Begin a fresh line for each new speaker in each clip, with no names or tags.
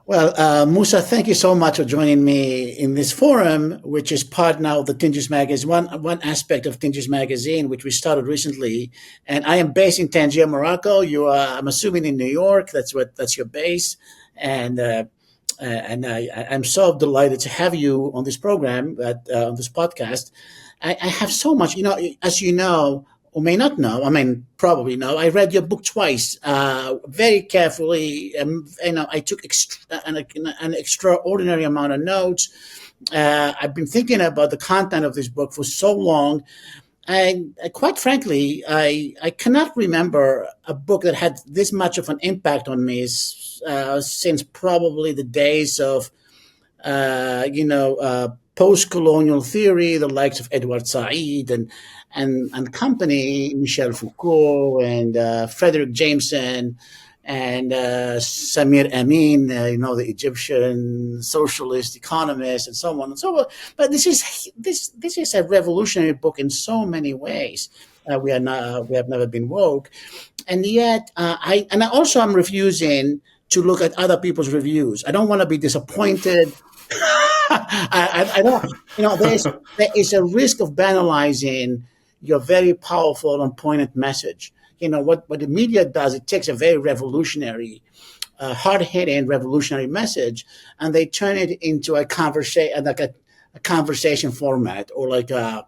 Well, Musa, thank you so much for joining me in this forum, which is part now of the Tinges Magazine, one aspect of Tinges Magazine, which we started recently. And I am based in Tangier, Morocco. You are, I'm assuming, in New York. That's your base. And I'm so delighted to have you on this program, on this podcast. I have so much, as you know, or may not know, I mean, probably know, I read your book twice, very carefully. I took an extraordinary amount of notes. I've been thinking about the content of this book for so long. And quite frankly, I cannot remember a book that had this much of an impact on me since probably the days of post-colonial theory, the likes of Edward Said and company, Michel Foucault and Frederick Jameson and Samir Amin, the Egyptian socialist economist, and so on and so forth. But this is a revolutionary book in so many ways. We have never been woke, and yet I also am refusing to look at other people's reviews. I don't want to be disappointed. I don't. There is a risk of banalizing your very powerful and pointed message. What the media does, it takes a very revolutionary, hard-hitting revolutionary message, and they turn it into a conversation, like a conversation format, or like a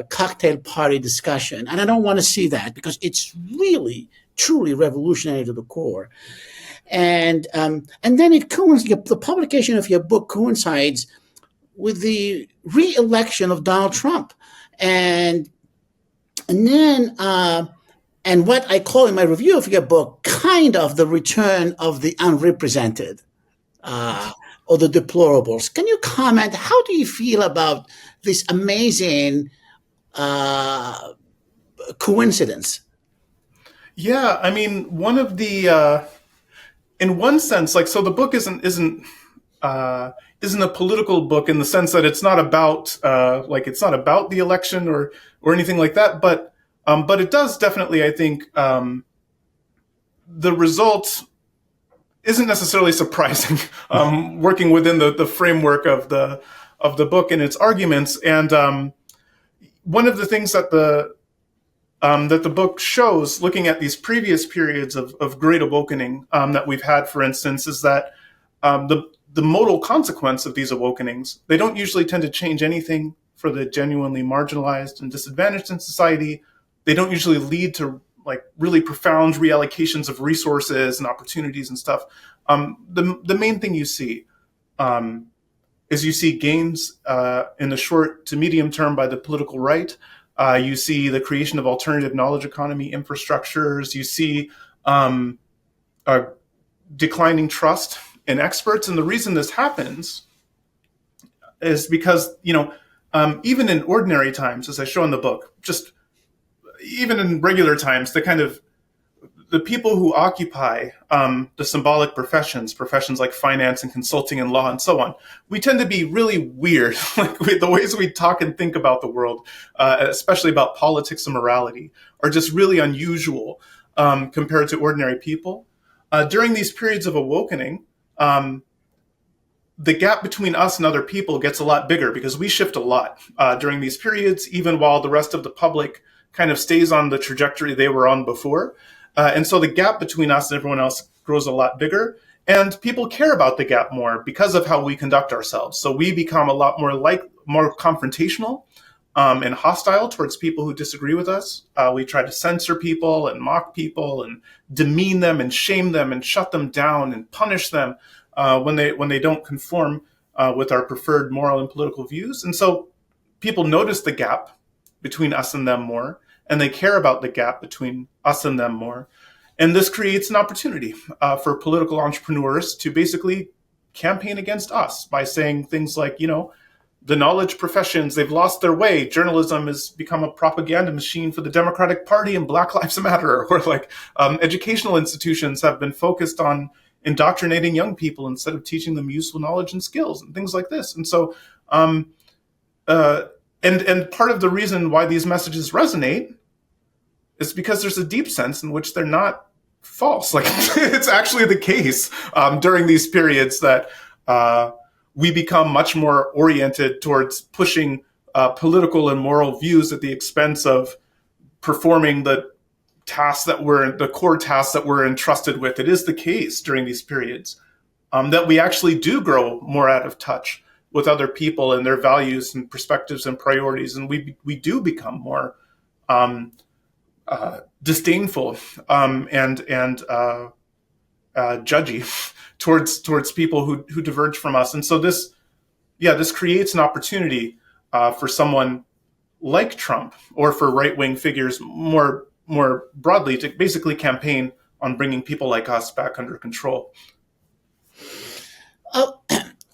cocktail party discussion. And I don't want to see that, because it's really, truly revolutionary to the core. And then the publication of your book coincides with the re-election of Donald Trump, and then and what I call in my review of your book, kind of the return of the unrepresented or the deplorables. Can you comment? How do you feel about this amazing coincidence?
Yeah, I mean, one of the in one sense, so the book isn't a political book in the sense that it's not about it's not about the election or anything like that, but it does definitely, I think, the result isn't necessarily surprising, working within the framework of the book and its arguments. And one of the things that the book shows, looking at these previous periods of great awakening that we've had, for instance, is that the modal consequence of these awakenings, they don't usually tend to change anything for the genuinely marginalized and disadvantaged in society. They don't usually lead to really profound reallocations of resources and opportunities and stuff. The main thing you see is you see gains in the short to medium term by the political right. You see the creation of alternative knowledge economy infrastructures. You see declining trust in experts. And the reason this happens is because, even in ordinary times, as I show in the book, just even in regular times, the people who occupy the symbolic professions like finance and consulting and law and so on, we tend to be really weird. The ways we talk and think about the world, especially about politics and morality, are just really unusual compared to ordinary people. During these periods of awakening, the gap between us and other people gets a lot bigger because we shift a lot during these periods, even while the rest of the public kind of stays on the trajectory they were on before. And so the gap between us and everyone else grows a lot bigger, and people care about the gap more because of how we conduct ourselves. So we become a lot more confrontational and hostile towards people who disagree with us. We try to censor people and mock people and demean them and shame them and shut them down and punish them when they don't conform with our preferred moral and political views. And so people notice the gap between us and them more, and they care about the gap between us and them more. And this creates an opportunity for political entrepreneurs to basically campaign against us by saying things like, the knowledge professions, they've lost their way. Journalism has become a propaganda machine for the Democratic Party and Black Lives Matter. Or educational institutions have been focused on indoctrinating young people instead of teaching them useful knowledge and skills and things like this. And so, and part of the reason why these messages resonate is because there's a deep sense in which they're not false. Like it's actually the case during these periods that we become much more oriented towards pushing political and moral views at the expense of performing the core tasks that we're entrusted with. It is the case during these periods that we actually do grow more out of touch with other people and their values and perspectives and priorities, and we do become more disdainful and judgy towards people who diverge from us. And so this creates an opportunity for someone like Trump or for right wing figures more broadly to basically campaign on bringing people like us back under control.
Oh,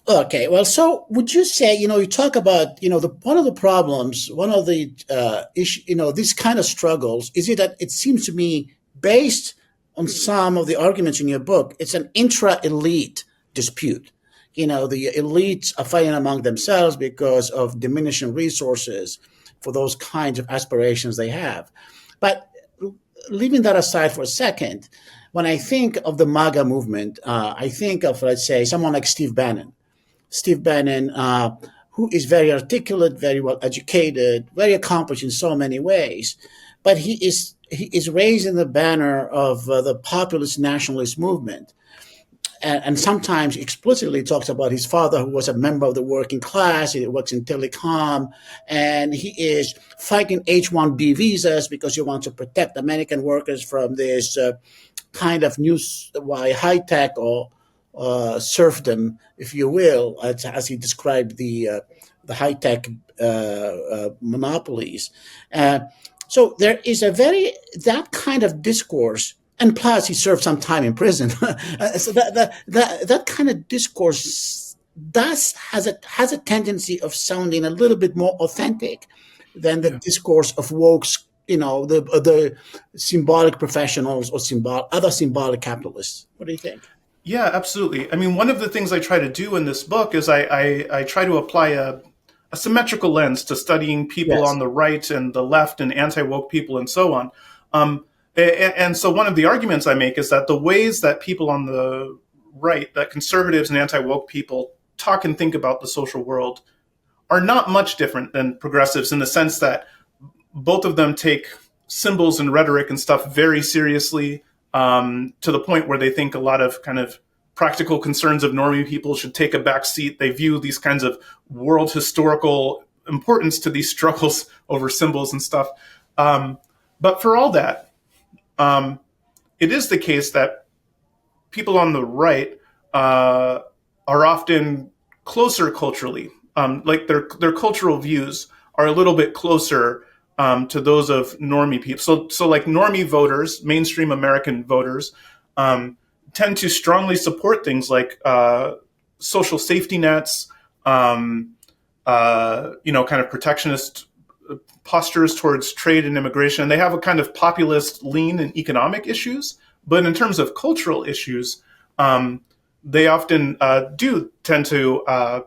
okay. Well, so would you say, you talk about, one of the problems, one of the issue, these kind of struggles, is it that it seems to me, based on some of the arguments in your book, it's an intra-elite dispute. The elites are fighting among themselves because of diminishing resources for those kinds of aspirations they have. But leaving that aside for a second, when I think of the MAGA movement, I think of, let's say, someone like Steve Bannon. Steve Bannon, who is very articulate, very well educated, very accomplished in so many ways, but he is raising the banner of the populist nationalist movement, and sometimes explicitly talks about his father, who was a member of the working class. He works in telecom, and he is fighting H-1B visas because he wants to protect American workers from this kind of new high tech or serfdom, if you will, as he described the high tech monopolies. Uh, so there is that kind of discourse, and plus he served some time in prison. So that kind of discourse has a tendency of sounding a little bit more authentic than the
Yeah.
discourse of wokes, the symbolic professionals or other symbolic capitalists. What do you think?
Yeah, absolutely. I mean, one of the things I try to do in this book is I try to apply a symmetrical lens to studying people
Yes.
on the right and the left and anti-woke people and so on. And so one of the arguments I make is that the ways that people on the right, that conservatives and anti-woke people talk and think about the social world are not much different than progressives in the sense that both of them take symbols and rhetoric and stuff very seriously, to the point where they think a lot of kind of practical concerns of normie people should take a back seat. They view these kinds of world historical importance to these struggles over symbols and stuff. But for all that, it is the case that people on the right are often closer culturally. Like their cultural views are a little bit closer to those of normie people. So like normie voters, mainstream American voters, tend to strongly support things like social safety nets, kind of protectionist postures towards trade and immigration. They have a kind of populist lean in economic issues, but in terms of cultural issues, they often do tend to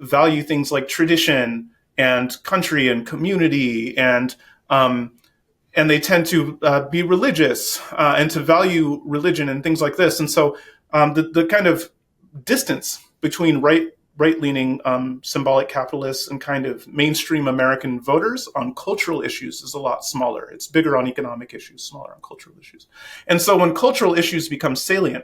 value things like tradition and country and community, and they tend to be religious and to value religion and things like this. And so the kind of distance between right leaning symbolic capitalists and kind of mainstream American voters on cultural issues is a lot smaller. It's bigger on economic issues, smaller on cultural issues. And so when cultural issues become salient,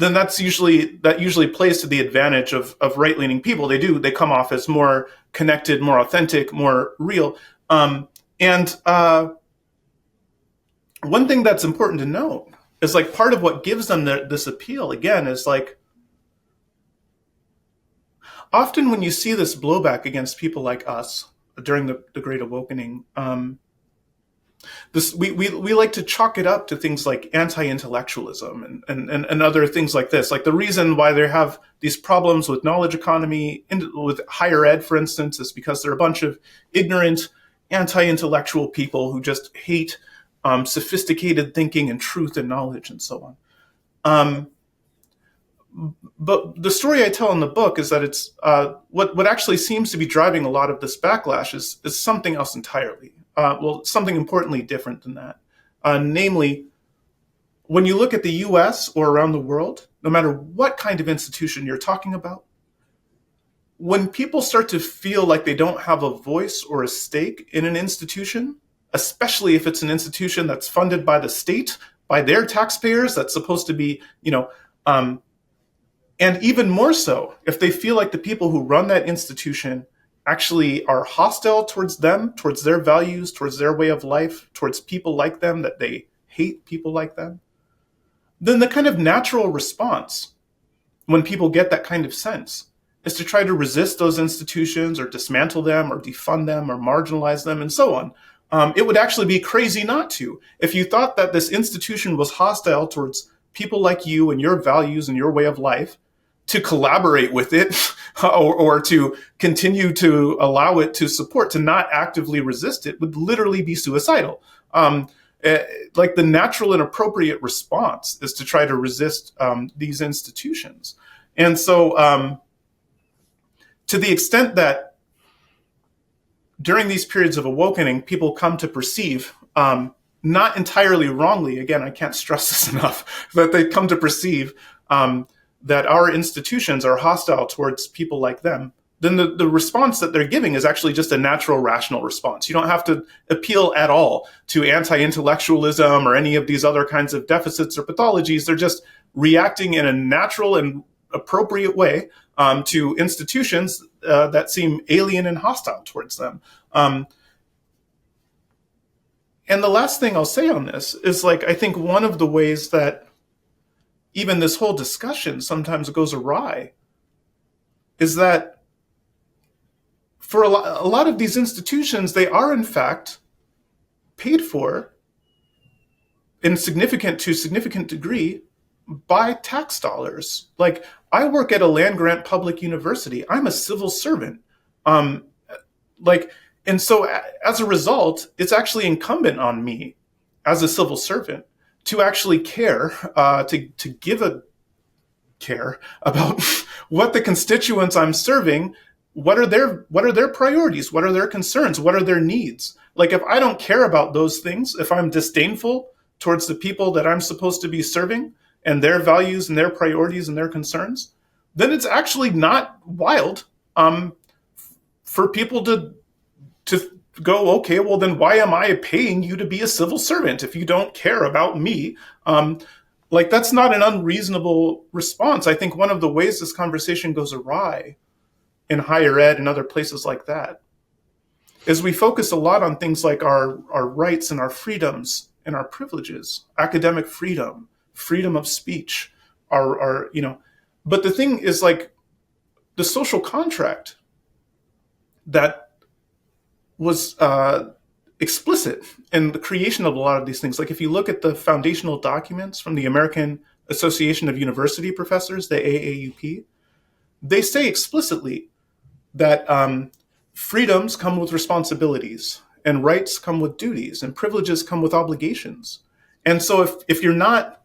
then that usually plays to the advantage of right leaning people. They come off as more connected, more authentic, more real. And one thing that's important to note is like part of what gives them this appeal again is like often when you see this blowback against people like us during the Great Awakening, we like to chalk it up to things like anti-intellectualism and other things like this. Like the reason why they have these problems with knowledge economy, with higher ed, for instance, is because they're a bunch of ignorant, anti-intellectual people who just hate sophisticated thinking and truth and knowledge and so on. But the story I tell in the book is that it's what actually seems to be driving a lot of this backlash is something else entirely. Something importantly different than that. Namely, when you look at the US or around the world, no matter what kind of institution you're talking about, when people start to feel like they don't have a voice or a stake in an institution, especially if it's an institution that's funded by the state, by their taxpayers, that's supposed to be, and even more so, if they feel like the people who run that institution actually are hostile towards them, towards their values, towards their way of life, towards people like them, that they hate people like them, then the kind of natural response when people get that kind of sense is to try to resist those institutions or dismantle them or defund them or marginalize them and so on. It would actually be crazy not to. If you thought that this institution was hostile towards people like you and your values and your way of life, to collaborate with it or to continue to allow it to support, to not actively resist it, would literally be suicidal. Like the natural and appropriate response is to try to resist these institutions. And so to the extent that during these periods of awakening, people come to perceive, not entirely wrongly, again, I can't stress this enough, that they come to perceive that our institutions are hostile towards people like them, then the response that they're giving is actually just a natural, rational response. You don't have to appeal at all to anti-intellectualism or any of these other kinds of deficits or pathologies. They're just reacting in a natural and appropriate way to institutions that seem alien and hostile towards them. And the last thing I'll say on this is, like, I think one of the ways that even this whole discussion sometimes goes awry is that for a lot of these institutions, they are in fact paid for to significant degree by tax dollars. Like, I work at a land grant public university. I'm a civil servant. And so as a result, it's actually incumbent on me as a civil servant to actually care, to give a care about what the constituents I'm serving, what are their priorities, what are their concerns, what are their needs. Like, if I don't care about those things, if I'm disdainful towards the people that I'm supposed to be serving and their values and their priorities and their concerns, then it's actually not wild for people to go, okay, well, then why am I paying you to be a civil servant if you don't care about me? Like, that's not an unreasonable response. I think one of the ways this conversation goes awry in higher ed and other places like that is we focus a lot on things like our rights and our freedoms and our privileges, academic freedom, freedom of speech, but the thing is, like, the social contract that was explicit in the creation of a lot of these things. Like, if you look at the foundational documents from the American Association of University Professors, the AAUP, they say explicitly that freedoms come with responsibilities, and rights come with duties, and privileges come with obligations. And so if you're not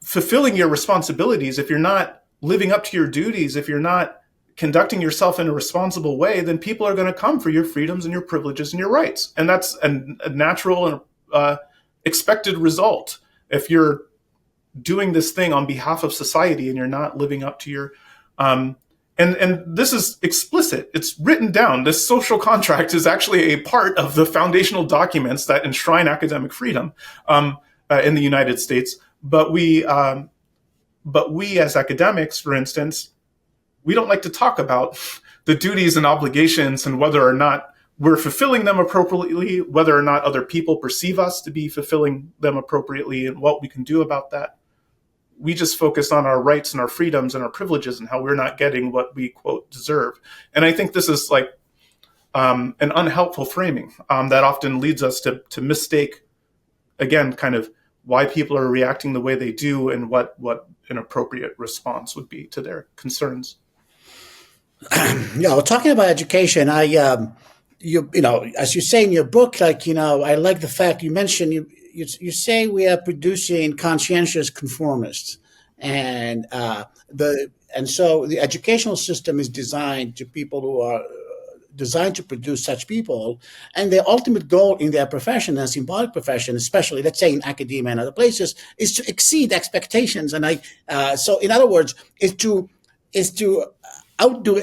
fulfilling your responsibilities, if you're not living up to your duties, if you're not conducting yourself in a responsible way, then people are going to come for your freedoms and your privileges and your rights. And that's a natural and expected result. If you're doing this thing on behalf of society and you're not living up to your, and this is explicit, it's written down. This social contract is actually a part of the foundational documents that enshrine academic freedom in the United States. But we as academics, for instance, we don't like to talk about the duties and obligations and whether or not we're fulfilling them appropriately, whether or not other people perceive us to be fulfilling them appropriately, and what we can do about that. We just focus on our rights and our freedoms and our privileges and how we're not getting what we, quote, deserve. And I think this is like an unhelpful framing that often leads us to mistake, again, kind of why people are reacting the way they do and what an appropriate response would be to their concerns.
Well, talking about education, as you say in your book, I like the fact you mentioned you say we are producing conscientious conformists, and so the educational system is designed to people who are designed to produce such people, and their ultimate goal in their profession, a symbolic profession, especially let's say in academia and other places, is to exceed expectations. And so in other words, is to outdo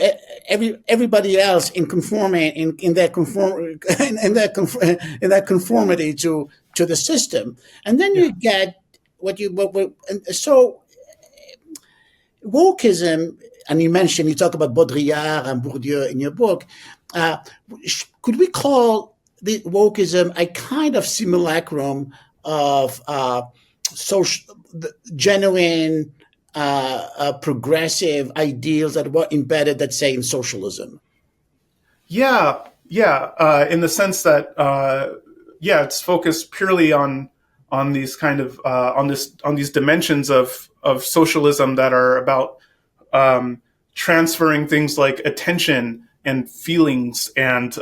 everybody else in conforming in that in that conformity to the system. And then
Yeah.
you get and so wokeism, and you talk about Baudrillard and Bourdieu in your book. Uh, could we call the wokeism a kind of simulacrum of social, genuine, progressive ideals that were embedded, let's say, in socialism?
Yeah, yeah. In the sense that, yeah, it's focused purely on these kind of on these dimensions of socialism that are about transferring things like attention and feelings and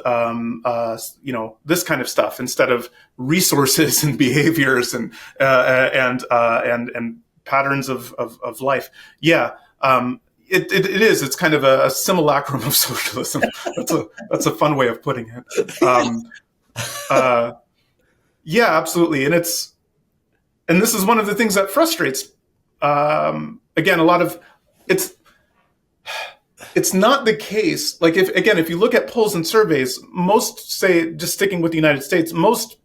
this kind of stuff instead of resources and behaviors and patterns of life. Yeah. It is. It's kind of a simulacrum of socialism. That's a fun way of putting it. Uh, yeah, absolutely. And this is one of the things that frustrates. Again, a lot of it's it's not the case. Like if you look at polls and surveys, most say, just sticking with the United States, most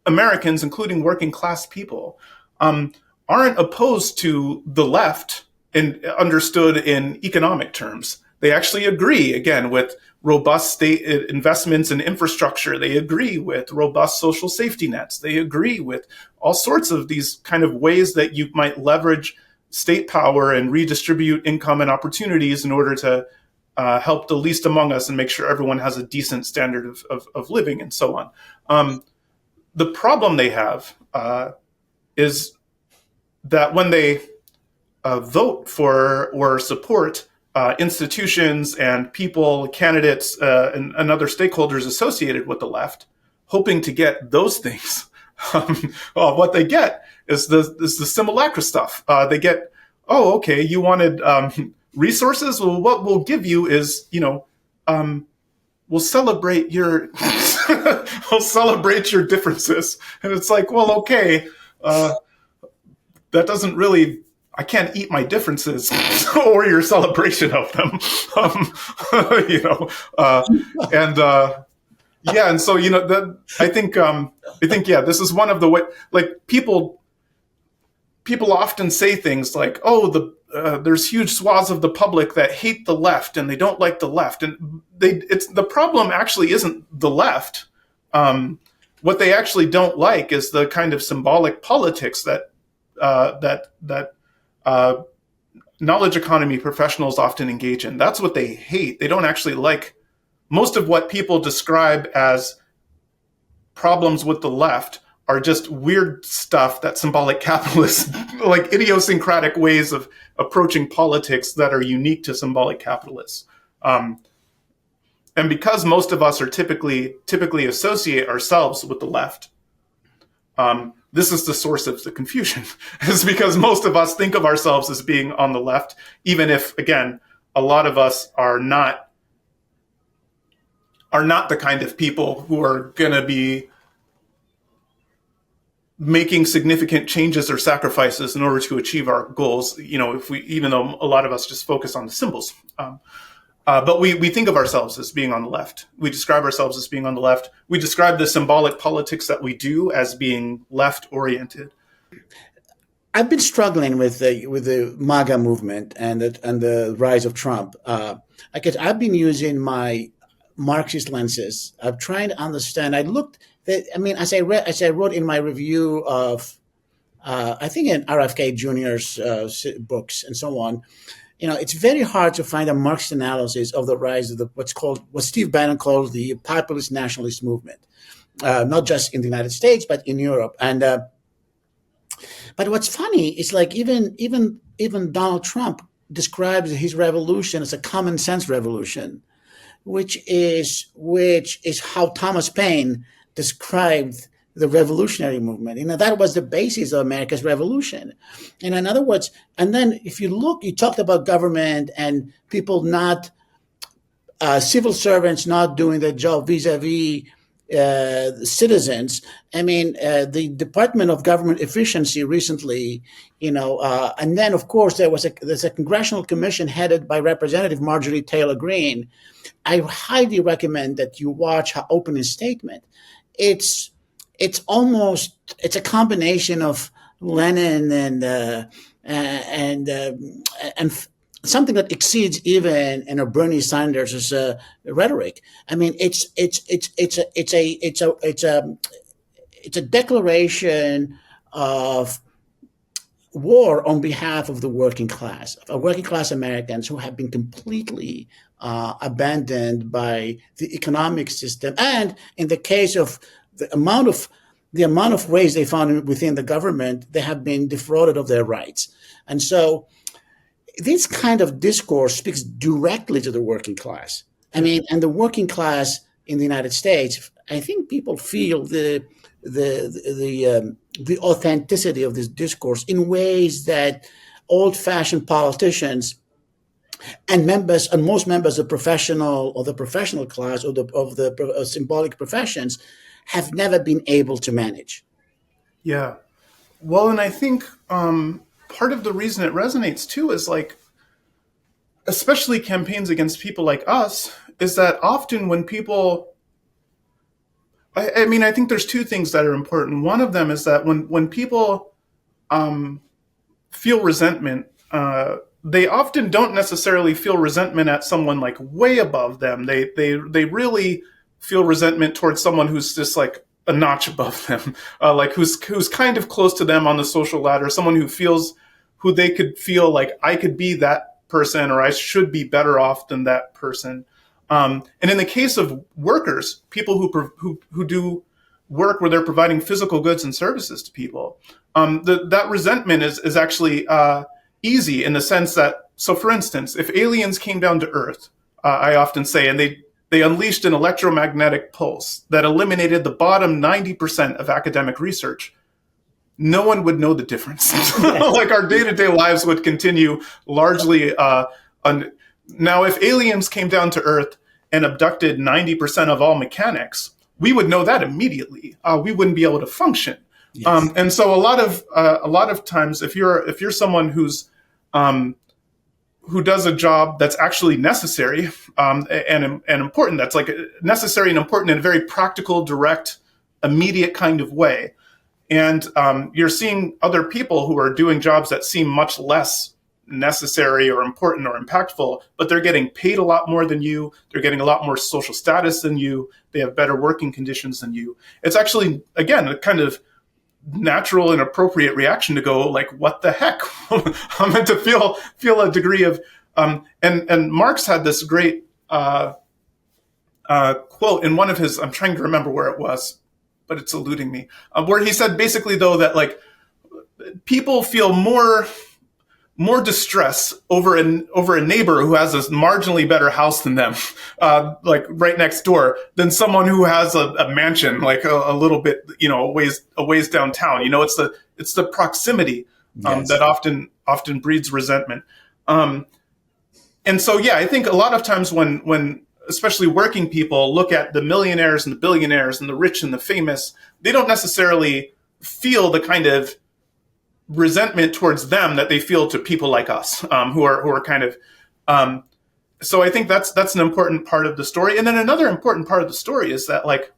Americans, including working class people, aren't opposed to the left and understood in economic terms. They actually agree, again, with robust state investments in infrastructure. They agree with robust social safety nets. They agree with all sorts of these kind of ways that you might leverage state power and redistribute income and opportunities in order to help the least among us and make sure everyone has a decent standard of living and so on. The problem they have is that when they vote for or support institutions and people, candidates, and other stakeholders associated with the left, hoping to get those things, well, what they get is the simulacra stuff. They get, oh, okay, you wanted resources? Well, what we'll give you is, we'll celebrate your we'll celebrate your differences. And it's like, well, okay, that doesn't really, I can't eat my differences or your celebration of them. And yeah, and so I think yeah, this is one of the way, like people often say things like, oh, there's huge swaths of the public that hate the left and they don't like the left, and the problem actually isn't the left. What they actually don't like is the kind of symbolic politics that knowledge economy professionals often engage in. That's what they hate. They don't actually like most of what people describe as problems with the left are just weird stuff that symbolic capitalists, like idiosyncratic ways of approaching politics that are unique to symbolic capitalists. And because most of us are typically associate ourselves with the left, this is the source of the confusion. Is because most of us think of ourselves as being on the left, even if, again, a lot of us are not the kind of people who are going to be making significant changes or sacrifices in order to achieve our goals. Even though a lot of us just focus on the symbols. But we think of ourselves as being on the left. We describe ourselves as being on the left. We describe the symbolic politics that we do as being left-oriented.
I've been struggling with the MAGA movement and the rise of Trump. I've been using my Marxist lenses. I'm trying to understand. As I wrote in my review of, I think in RFK Jr.'s books and so on. It's very hard to find a Marxist analysis of the rise of what Steve Bannon calls the populist nationalist movement, not just in the United States but in Europe. And but what's funny is, like, even Donald Trump describes his revolution as a common sense revolution, which is how Thomas Paine described the revolutionary movement. That was the basis of America's revolution. And in other words, and then if you look, you talked about government and people not civil servants not doing their job vis-a-vis citizens. I mean, the Department of Government Efficiency recently, and then of course there's a congressional commission headed by Representative Marjorie Taylor Greene. I highly recommend that you watch her opening statement. It's it's a combination of Lenin and something that exceeds even a Bernie Sanders' rhetoric. I mean, it's a declaration of war on behalf of the working class, of working class Americans who have been completely abandoned by the economic system, and in the case of the amount of ways they found within the government, they have been defrauded of their rights. And so this kind of discourse speaks directly to the working class. I mean, and the working class in the United States, I think people feel the authenticity of this discourse in ways that old-fashioned politicians and most members of the professional class or of the symbolic professions have never been able to manage.
Yeah. Well, and I think part of the reason it resonates too is like, especially campaigns against people like us, is that often when people, I mean, I think there's two things that are important. One of them is that when people feel resentment, they often don't necessarily feel resentment at someone like way above them. They really feel resentment towards someone who's just like a notch above them, like who's kind of close to them on the social ladder, someone who they could feel like I could be that person, or I should be better off than that person. And in the case of workers, people who do work where they're providing physical goods and services to people, that resentment is actually easy in the sense that, so for instance, if aliens came down to Earth, I often say, and they unleashed an electromagnetic pulse that eliminated the bottom 90% of academic research, no one would know the difference. Like our day-to-day lives would continue largely. Now, if aliens came down to Earth and abducted 90% of all mechanics, we would know that immediately. We wouldn't be able to function. Yes. And so a lot of times, if you're someone who does a job that's actually necessary and important, that's like necessary and important in a very practical, direct, immediate kind of way. And you're seeing other people who are doing jobs that seem much less necessary or important or impactful, but they're getting paid a lot more than you. They're getting a lot more social status than you. They have better working conditions than you. It's actually, again, a kind of natural and appropriate reaction to go like, what the heck? I'm meant to feel a degree of, and Marx had this great quote in one of his, I'm trying to remember where it was, but it's eluding me, where he said basically though that like people feel more distress over a neighbor who has a marginally better house than them, like right next door, than someone who has a mansion like a little bit, a ways downtown. It's the proximity yes. that often breeds resentment. And so, yeah, I think a lot of times when especially working people look at the millionaires and the billionaires and the rich and the famous, they don't necessarily feel the kind of resentment towards them that they feel to people like us, who are kind of. So I think that's an important part of the story. And then another important part of the story is that like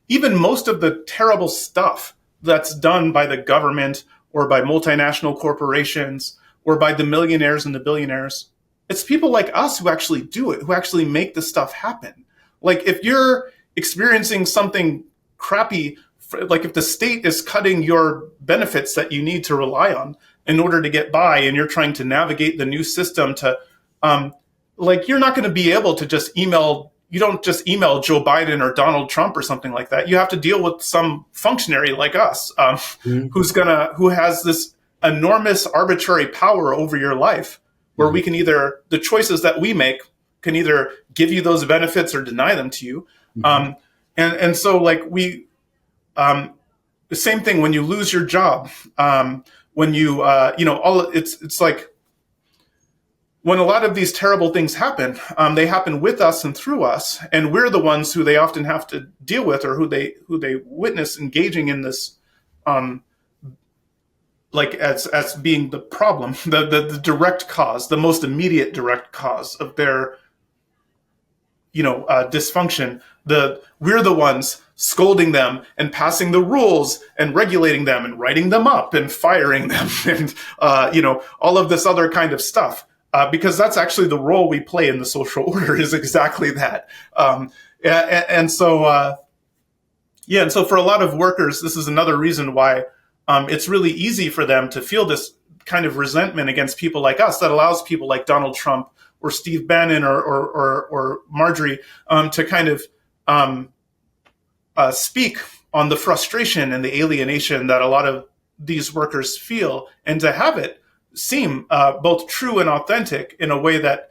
even most of the terrible stuff that's done by the government or by multinational corporations or by the millionaires and the billionaires, it's people like us who actually do it, who actually make the stuff happen. Like if you're experiencing something crappy, like if the state is cutting your benefits that you need to rely on in order to get by, and you're trying to navigate the new system to, like you're not going to be able to just email. You don't just email Joe Biden or Donald Trump or something like that. You have to deal with some functionary like us, who has this enormous arbitrary power over your life, where we can the choices that we make can either give you those benefits or deny them to you. And so like the same thing when you lose your job, when you, it's like when a lot of these terrible things happen, they happen with us and through us, and we're the ones who they often have to deal with, or who they witness engaging in this, um, like as being the problem, the direct cause, the most immediate direct cause of their dysfunction. We're the ones scolding them and passing the rules and regulating them and writing them up and firing them and all of this other kind of stuff, because that's actually the role we play in the social order, is exactly that. And so and so for a lot of workers, this is another reason why it's really easy for them to feel this kind of resentment against people like us, that allows people like Donald Trump or Steve Bannon or Marjorie to kind of speak on the frustration and the alienation that a lot of these workers feel, and to have it seem both true and authentic in a way that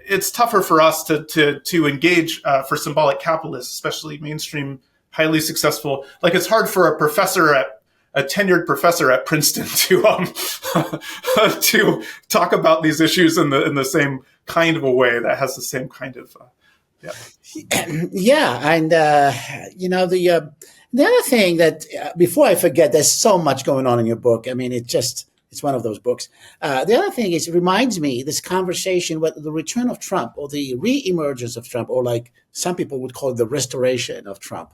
it's tougher for us to engage for symbolic capitalists, especially mainstream, highly successful. Like, it's hard for a tenured professor at Princeton to to talk about these issues in the same kind of a way that has the same kind of
Yeah, and the other thing that before I forget, there's so much going on in your book. I mean, it's one of those books. The other thing is, it reminds me this conversation with the return of Trump, or the re-emergence of Trump, or like some people would call it, the restoration of Trump.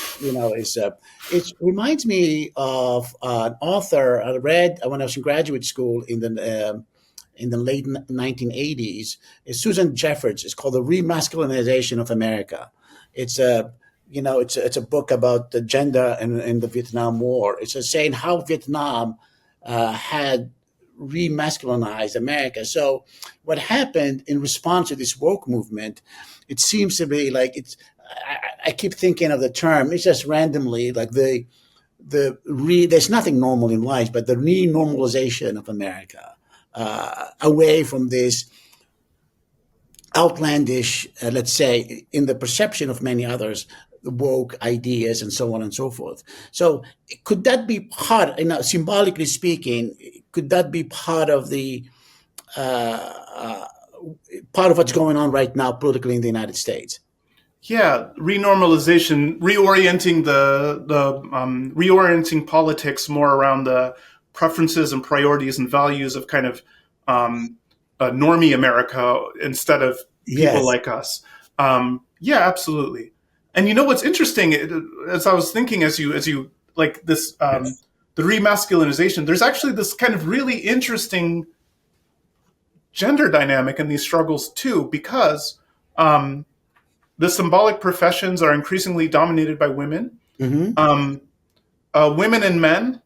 It reminds me of an author I read when I was in graduate school in the late 1980s. Is Susan Jeffords. It's called The Remasculinization of America. It's a it's a book about the gender in the Vietnam War. It's saying how Vietnam had remasculinized America. So what happened in response to this woke movement, it seems to be like I keep thinking of the term. It's just randomly like there's nothing normal in life, but the re-normalization of America away from this outlandish, let's say, in the perception of many others, woke ideas and so on and so forth. So could that be part, symbolically speaking, could that be part of the part of what's going on right now politically in the United States?
Yeah, renormalization, reorienting politics more around the preferences and priorities and values of kind of normie America instead of people
Yes.
like us. Yeah, absolutely. And you know what's interesting? As I was thinking, as you like this,
Yes.
the remasculinization. There's actually this kind of really interesting gender dynamic in these struggles too, because the symbolic professions are increasingly dominated by women.
Mm-hmm.
Women and men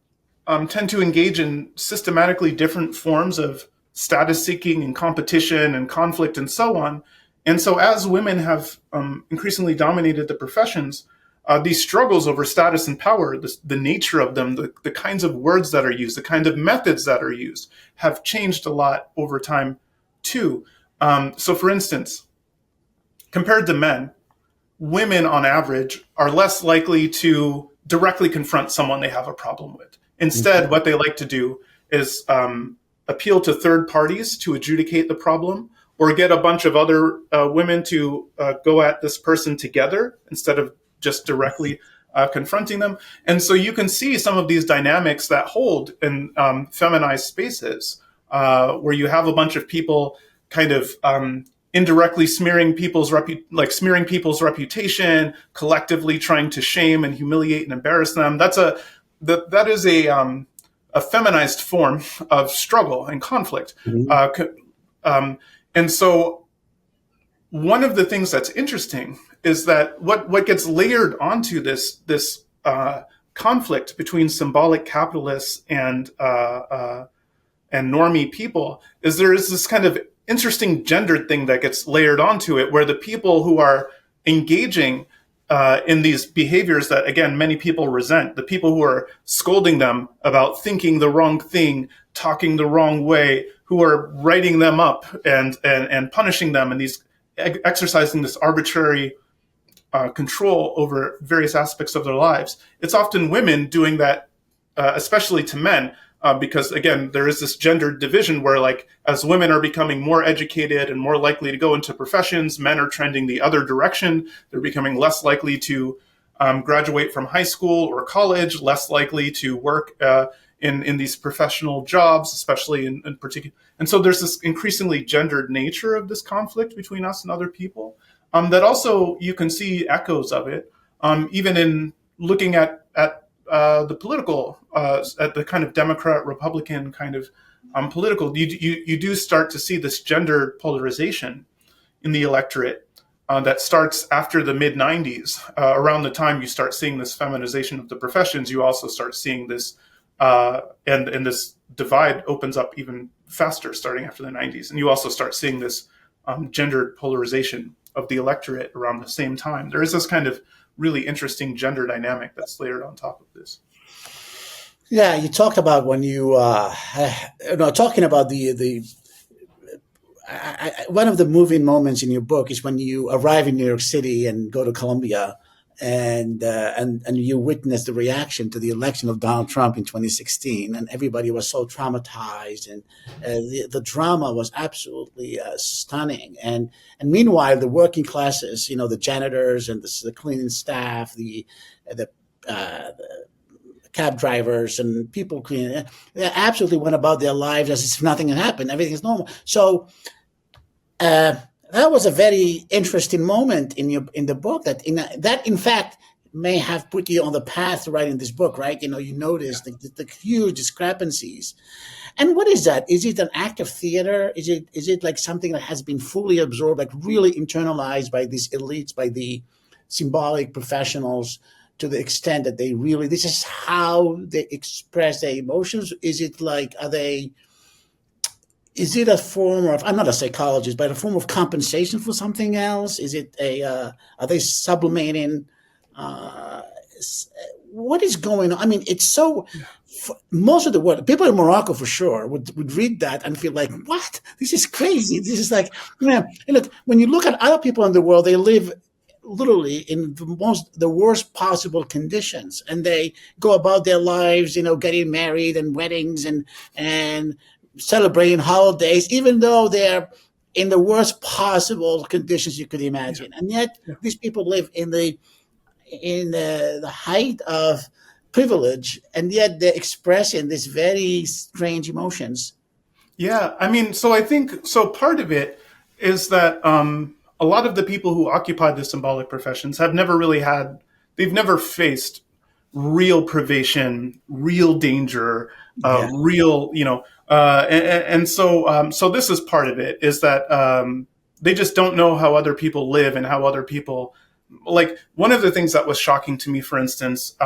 tend to engage in systematically different forms of status seeking and competition and conflict and so on. And so, as women have increasingly dominated the professions, these struggles over status and power, the nature of them, the kinds of words that are used, the kind of methods that are used, have changed a lot over time, too. So, for instance, compared to men, women on average are less likely to directly confront someone they have a problem with. Instead, what they like to do is appeal to third parties to adjudicate the problem, or get a bunch of other women to go at this person together instead of just directly confronting them. And so you can see some of these dynamics that hold in feminized spaces, where you have a bunch of people kind of indirectly smearing people's reputation, collectively trying to shame and humiliate and embarrass them. That is a feminized form of struggle and conflict. And so one of the things that's interesting is that what gets layered onto this conflict between symbolic capitalists and normie people is there is this kind of interesting gendered thing that gets layered onto it, where the people who are engaging in these behaviors that, again, many people resent, the people who are scolding them about thinking the wrong thing, talking the wrong way, who are writing them up and punishing them, and these exercising this arbitrary control over various aspects of their lives. It's often women doing that, especially to men, because again, there is this gendered division where, like, as women are becoming more educated and more likely to go into professions, men are trending the other direction. They're becoming less likely to graduate from high school or college, less likely to work in these professional jobs, especially in particular. And so there's this increasingly gendered nature of this conflict between us and other people, that also you can see echoes of it, even in looking at the political, at the kind of Democrat Republican kind of political. You do start to see this gender polarization in the electorate that starts after the mid 90s. Around the time you start seeing this feminization of the professions, you also start seeing this, and this divide opens up even faster starting after the 90s. And you also start seeing this gendered polarization of the electorate around the same time. There is this kind of really interesting gender dynamic that's layered on top of this.
Yeah, you talked about when talking about one of the moving moments in your book is when you arrive in New York City and go to Columbia, and you witness the reaction to the election of Donald Trump in 2016, and everybody was so traumatized, and the drama was absolutely stunning. And meanwhile, the working classes, the janitors and the cleaning staff, the cab drivers and people cleaning, they absolutely went about their lives as if nothing had happened. Everything is normal. So that was a very interesting moment in the book that in fact may have put you on the path to writing this book, right? You notice the huge discrepancies. And what is that? Is it an act of theater? Is it like something that has been fully absorbed, like really internalized by these elites, by the symbolic professionals, to the extent that this is how they express their emotions? Is it like, is it a form of, I'm not a psychologist, but a form of compensation for something else? Is it are they sublimating? Uh, what is going on? I mean, it's so, most of the world, people in Morocco for sure would read that and feel like, what? This is crazy. This is like, and look, when you look at other people in the world, they live literally in the worst possible conditions, and they go about their lives, getting married and weddings and celebrating holidays, even though they're in the worst possible conditions you could imagine. And yet these people live in the height of privilege, and yet they're expressing these very strange emotions.
Yeah, I mean, so I think so. Part of it is that a lot of the people who occupy the symbolic professions they've never faced real privation, real danger,
Yeah.
real, and so this is part of it, is that they just don't know how other people live and how other people, like, one of the things that was shocking to me, for instance,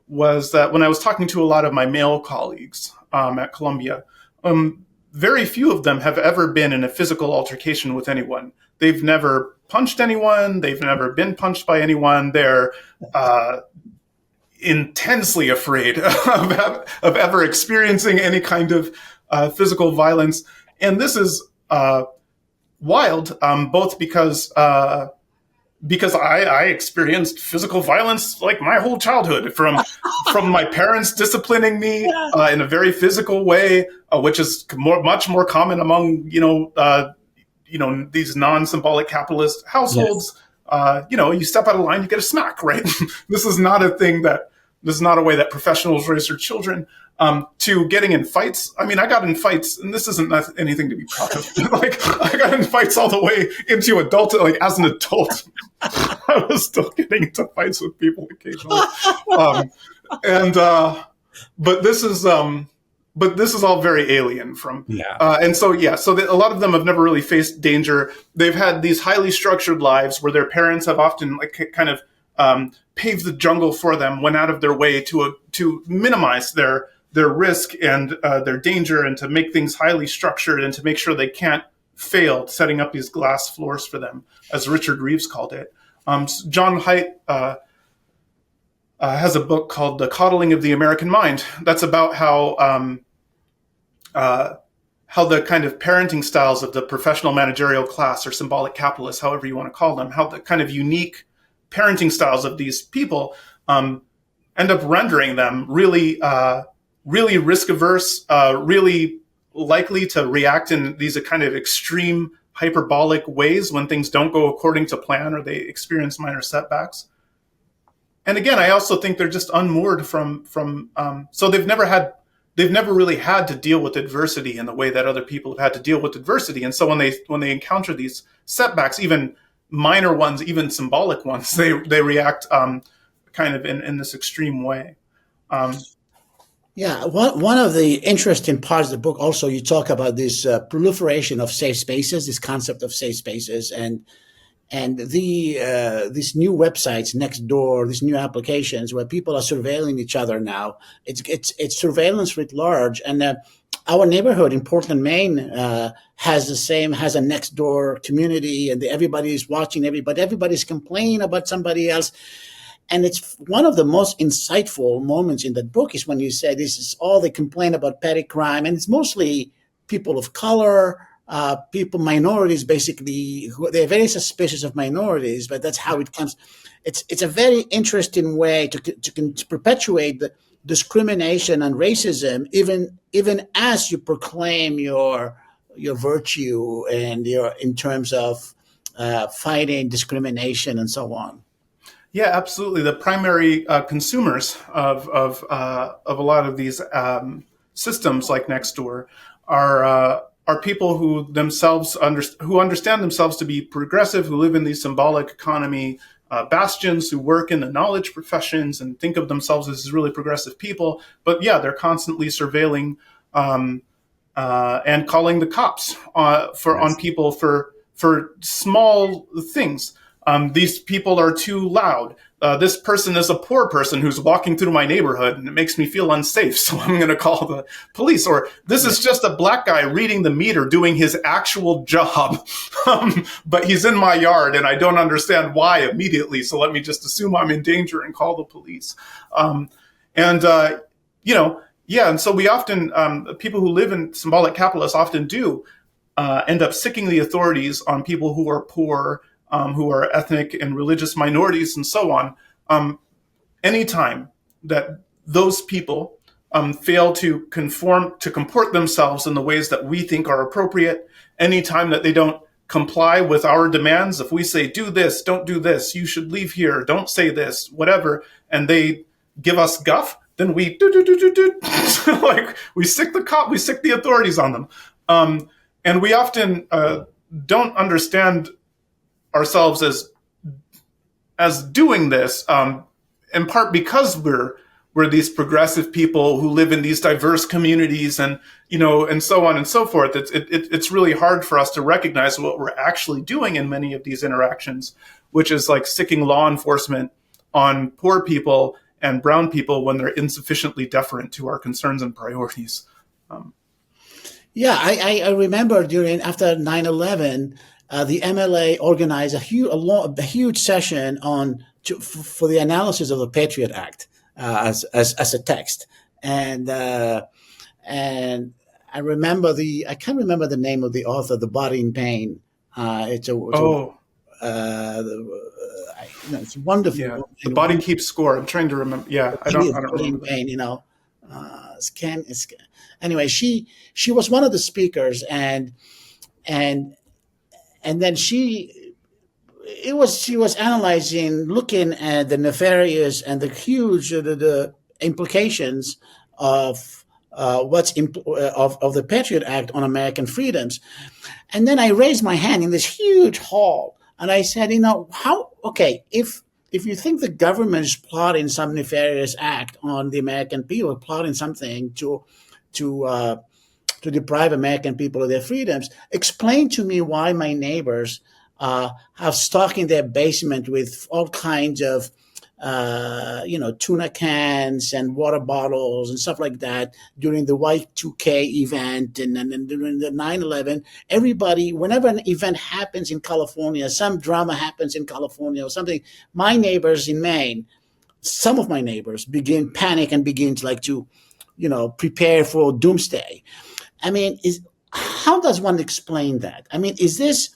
was that when I was talking to a lot of my male colleagues at Columbia, very few of them have ever been in a physical altercation with anyone. They've never punched anyone. They've never been punched by anyone. They're intensely afraid of ever experiencing any kind of physical violence. And this is wild, both because I experienced physical violence like my whole childhood, from my parents disciplining me in a very physical way, which is much more common among these non-symbolic capitalist households. Yes. You step out of line, you get a smack, right? This is not a way that professionals raise their children. To getting in fights. I mean, I got in fights, and this isn't anything to be proud of. Like, I got in fights all the way into adulthood. Like, as an adult, I was still getting into fights with people occasionally. But this is all very alien from.
Yeah.
So a lot of them have never really faced danger. They've had these highly structured lives where their parents have often kind of paved the jungle for them, went out of their way to minimize their risk and their danger, and to make things highly structured, and to make sure they can't fail, setting up these glass floors for them, as Richard Reeves called it. John Haidt has a book called The Coddling of the American Mind. That's about how the kind of parenting styles of the professional managerial class, or symbolic capitalists, however you want to call them, how the kind of unique parenting styles of these people end up rendering them really really risk averse, really likely to react in these kind of extreme hyperbolic ways when things don't go according to plan or they experience minor setbacks. And again, I also think they're just unmoored from. So they've never really had to deal with adversity in the way that other people have had to deal with adversity. And so when they encounter these setbacks, even minor ones, even symbolic ones, they react kind of in this extreme way. Um,
Yeah, one of the interesting parts of the book also you talk about this proliferation of safe spaces, this concept of safe spaces, and these new websites next door, these new applications where people are surveilling each other now. It's surveillance writ large, and our neighborhood in Portland, Maine, has a next door community, and everybody is watching everybody. Everybody's complaining about somebody else, and it's one of the most insightful moments in that book is when you say this is all they complain about petty crime, and it's mostly people of color, people, minorities, basically. They're very suspicious of minorities, but that's how it comes. It's a very interesting way to perpetuate the discrimination and racism, even as you proclaim your virtue and your in terms of fighting discrimination and so on.
Yeah, absolutely. The primary consumers of a lot of these systems like Nextdoor are people who understand themselves to be progressive, who live in these symbolic economy bastions, who work in the knowledge professions and think of themselves as really progressive people. But yeah, they're constantly surveilling and calling the cops for on
Yes.
people for small things. These people are too loud. This person is a poor person who's walking through my neighborhood and it makes me feel unsafe, so I'm going to call the police. Or this is just a black guy reading the meter doing his actual job, but he's in my yard and I don't understand why immediately, so let me just assume I'm in danger and call the police. And you know, yeah, and so we often, people who live in symbolic capitalists often do end up sicking the authorities on people who are poor, who are ethnic and religious minorities, and so on. Anytime that those people fail to comport themselves in the ways that we think are appropriate, anytime that they don't comply with our demands, if we say, do this, don't do this, you should leave here, don't say this, whatever, and they give us guff, then we do. Like we sick the authorities on them. And we often don't understand ourselves as doing this, in part because we're these progressive people who live in these diverse communities, and and so on and so forth. It's really hard for us to recognize what we're actually doing in many of these interactions, which is like sicking law enforcement on poor people and brown people when they're insufficiently deferent to our concerns and priorities.
Yeah, I remember during after 9/11, the MLA organized a huge session for the analysis of the Patriot Act as a text, and and I can't remember the name of the author, The Body in Pain. It's a
Oh,
it's wonderful.
yeah, the
And
body keeps score. I'm trying to remember. Yeah, I don't
Body in
remember that.
Pain, anyway, she was one of the speakers, and and then she was analyzing, looking at the nefarious and the huge the implications of of the Patriot Act on American freedoms. And then I raised my hand in this huge hall, and I said, how? Okay, if you think the government is plotting some nefarious act on the American people, plotting something to uh, to deprive American people of their freedoms, explain to me why my neighbors have stock in their basement with all kinds of tuna cans and water bottles and stuff like that during the Y2K event, and during the 9/11. Everybody, whenever an event happens in California, some drama happens in California or something, my neighbors in Maine, some of my neighbors begin panic and begin to prepare for doomsday. I mean, is how does one explain that? I mean, is this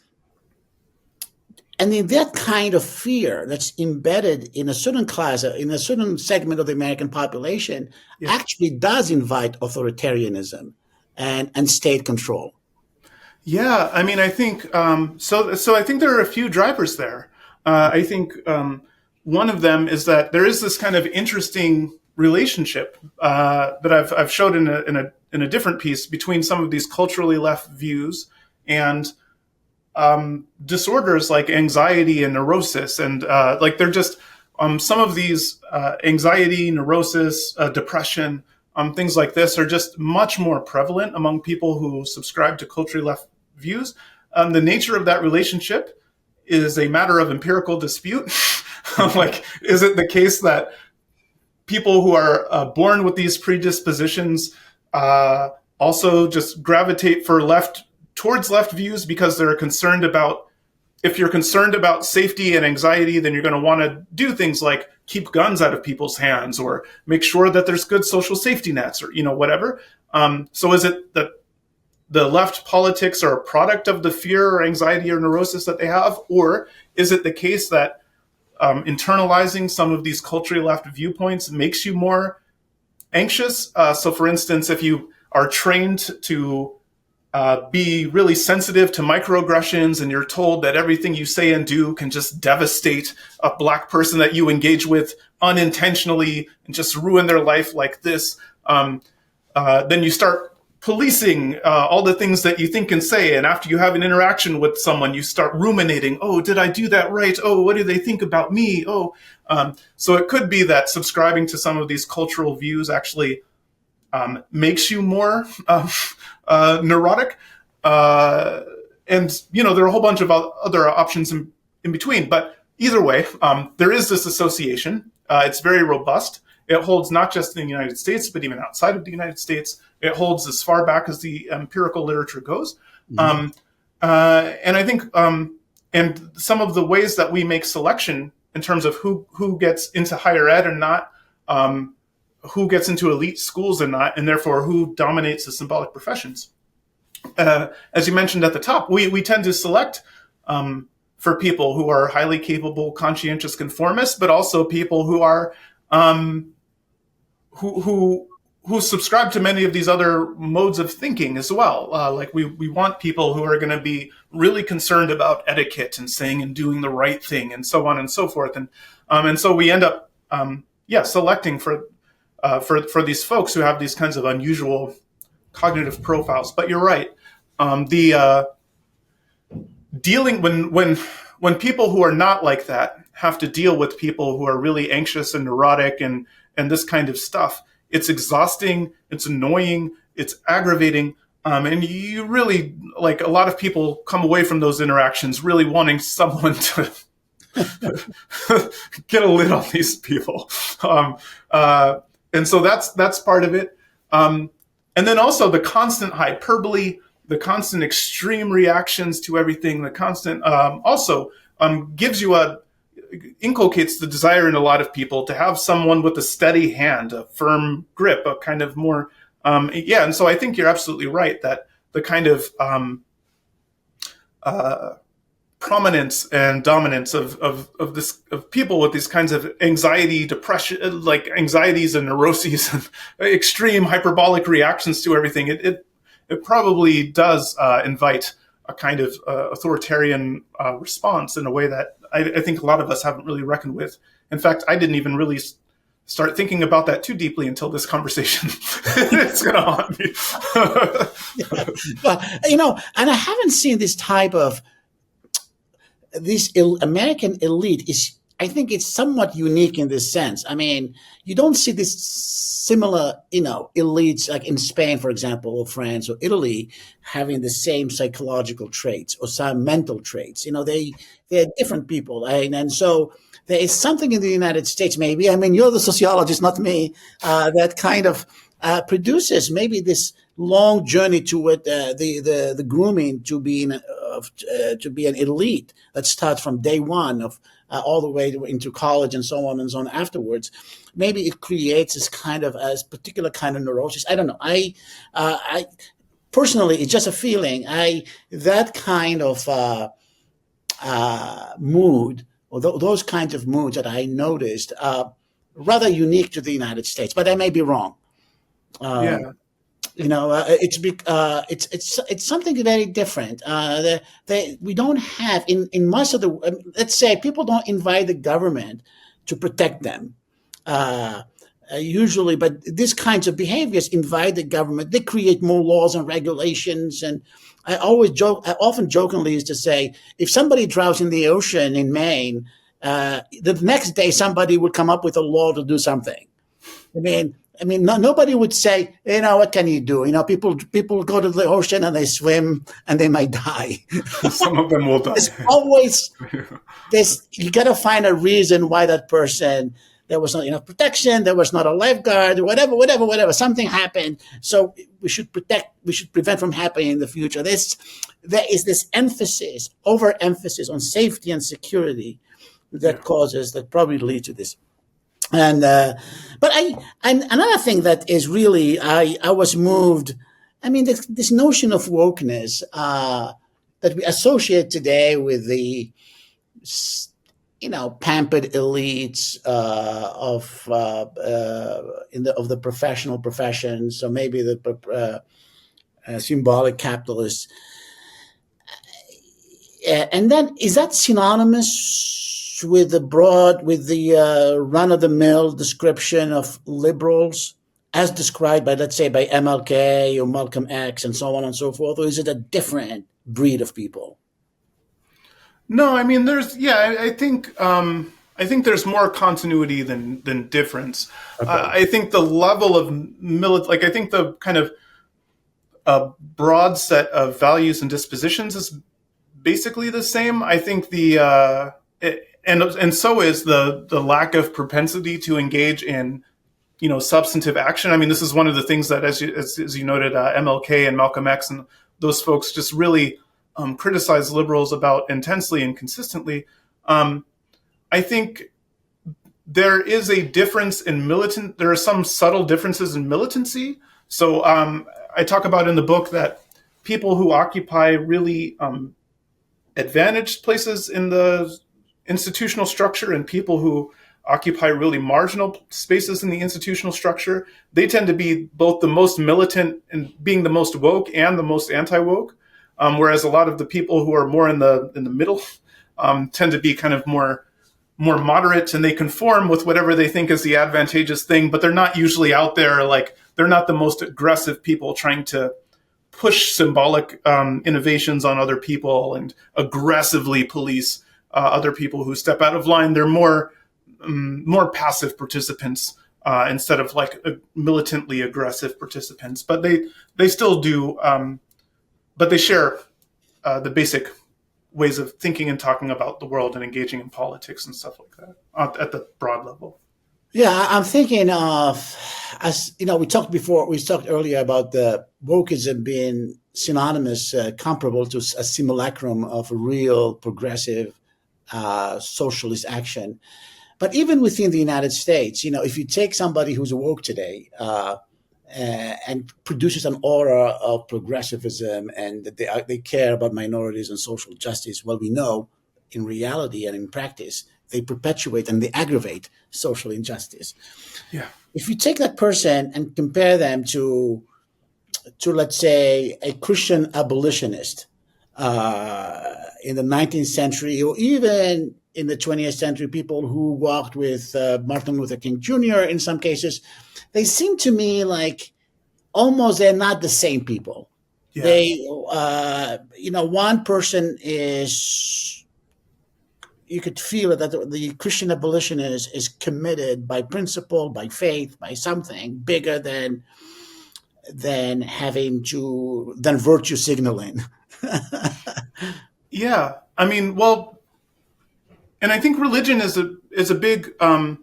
And in that kind of fear that's embedded in a certain class, in a certain segment of the American population,
Yeah.
actually does invite authoritarianism and state control.
Yeah, I mean, I think so. So I think there are a few drivers there. I think one of them is that there is this kind of interesting relationship that I've showed in a different piece between some of these culturally left views and disorders like anxiety and neurosis, and like they're just some of these anxiety, neurosis, depression, things like this are just much more prevalent among people who subscribe to culturally left views. The nature of that relationship is a matter of empirical dispute. Like, is it the case that people who are born with these predispositions also just gravitate for left towards left views because they're concerned about, if you're concerned about safety and anxiety, then you're going to want to do things like keep guns out of people's hands or make sure that there's good social safety nets or, whatever. So is it that the left politics are a product of the fear or anxiety or neurosis that they have? Or is it the case that internalizing some of these culturally left viewpoints makes you more anxious? So for instance, if you are trained to be really sensitive to microaggressions and you're told that everything you say and do can just devastate a Black person that you engage with unintentionally and just ruin their life like this, then you start policing all the things that you think and say. And after you have an interaction with someone, you start ruminating, oh, did I do that right? Oh, what do they think about me? Oh, so it could be that subscribing to some of these cultural views actually makes you more neurotic. And, there are a whole bunch of other options in between. But either way, there is this association. It's very robust. It holds not just in the United States, but even outside of the United States. It holds as far back as the empirical literature goes. Mm-hmm. And I think, and some of the ways that we make selection in terms of who gets into higher ed or not, who gets into elite schools and not, and therefore who dominates the symbolic professions. As you mentioned at the top, we tend to select for people who are highly capable, conscientious conformists, but also people who are who subscribe to many of these other modes of thinking as well. Like we want people who are going to be really concerned about etiquette and saying and doing the right thing and so on and so forth. And so we end up selecting for these folks who have these kinds of unusual cognitive profiles. But you're right. Dealing when people who are not like that have to deal with people who are really anxious and neurotic and this kind of stuff, it's exhausting, it's annoying, it's aggravating. And you really, like, a lot of people come away from those interactions really wanting someone to get a lid on these people. And so that's part of it. And then also the constant hyperbole, the constant extreme reactions to everything, the constant also gives you inculcates the desire in a lot of people to have someone with a steady hand, a firm grip, a kind of more, And so I think you're absolutely right that the kind of prominence and dominance of people with these kinds of anxiety, depression, like anxieties and neuroses and extreme hyperbolic reactions to everything, it probably does invite a kind of authoritarian response in a way that I think a lot of us haven't really reckoned with. In fact, I didn't even really start thinking about that too deeply until this conversation. It's going to haunt me.
But, and I haven't seen this type of this American elite is, I think it's somewhat unique in this sense. I mean, you don't see this similar, elites like in Spain, for example, or France or Italy having the same psychological traits or some mental traits. They're different people. And so there is something in the United States, maybe, I mean, you're the sociologist, not me, that kind of produces maybe this long journey toward the grooming to be an elite that starts from day one of all the way into college and so on and so on afterwards. Maybe it creates this kind of a particular kind of neurosis. I don't know. I personally, it's just a feeling. That kind of mood, or those kinds of moods that I noticed, rather unique to the United States, but I may be wrong. Um,
Yeah.
it's something very different. We don't have in most of the, let's say, people don't invite the government to protect them. Uh, Usually, but these kinds of behaviors invite the government. They create more laws and regulations. And I often jokingly used to say, if somebody drowns in the ocean in Maine, the next day somebody would come up with a law to do something. Nobody would say, what can you do? People go to the ocean and they swim and they might die.
Some of them will
There's
die.
always this. You got to find a reason why that person. There was not enough protection. There was not a lifeguard. Whatever. Something happened. So we should protect. We should prevent from happening in the future. There is this emphasis, overemphasis on safety and security
Yeah.
that probably lead to this. And but and another thing that is really, I was moved. I mean, this notion of wokeness that we associate today with the pampered elites of the professional professions, so maybe the symbolic capitalists. And then, is that synonymous with the run of the mill description of liberals as described by, let's say, by MLK or Malcolm X and so on and so forth? Or is it a different breed of people?
No, I mean, I think there's more continuity than difference.
Okay.
I think the level of like I think the kind of broad set of values and dispositions is basically the same. I think and so is the lack of propensity to engage in substantive action. I mean, this is one of the things that, as you noted, MLK and Malcolm X and those folks just really criticize liberals about intensely and consistently. I think there is a difference in militant. There are some subtle differences in militancy. So I talk about in the book that people who occupy really advantaged places in the institutional structure and people who occupy really marginal spaces in the institutional structure, they tend to be both the most militant and being the most woke and the most anti-woke. Whereas a lot of the people who are more in the middle tend to be kind of more moderate, and they conform with whatever they think is the advantageous thing, but they're not usually out there, like they're not the most aggressive people trying to push symbolic innovations on other people and aggressively police other people who step out of line. They're more passive participants instead of like militantly aggressive participants. But they still do, but they share the basic ways of thinking and talking about the world and engaging in politics and stuff like that at the broad level.
Yeah, I'm thinking of, as you know, we talked earlier about the wokeism being synonymous, comparable to a simulacrum of a real progressive socialist action. But even within the United States, if you take somebody who's woke today and produces an aura of progressivism and that they care about minorities and social justice, well, we know in reality and in practice, they perpetuate and they aggravate social injustice.
Yeah.
If you take that person and compare them to let's say a Christian abolitionist in the 19th century, or even in the 20th century, people who walked with Martin Luther King Jr. in some cases, they seem to me like almost they're not the same people.
Yeah.
They, one person is, you could feel it that the Christian abolitionist is committed by principle, by faith, by something bigger than virtue signaling.
Yeah. I mean, well, and I think religion is a big, as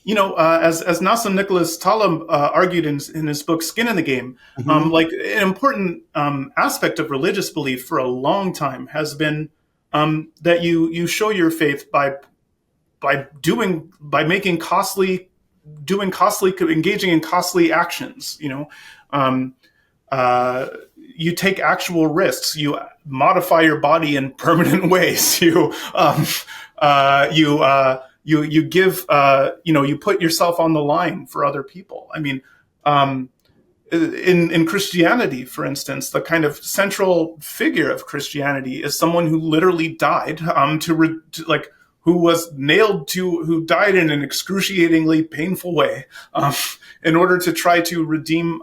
Nassim Nicholas Taleb argued in his book Skin in the Game,
Mhm.
like an important aspect of religious belief for a long time has been that you show your faith by making costly, engaging in costly actions. Um, you take actual risks. You modify your body in permanent ways. You give you put yourself on the line for other people. I mean, in Christianity, for instance, the kind of central figure of Christianity is someone who literally died who died in an excruciatingly painful way in order to try to redeem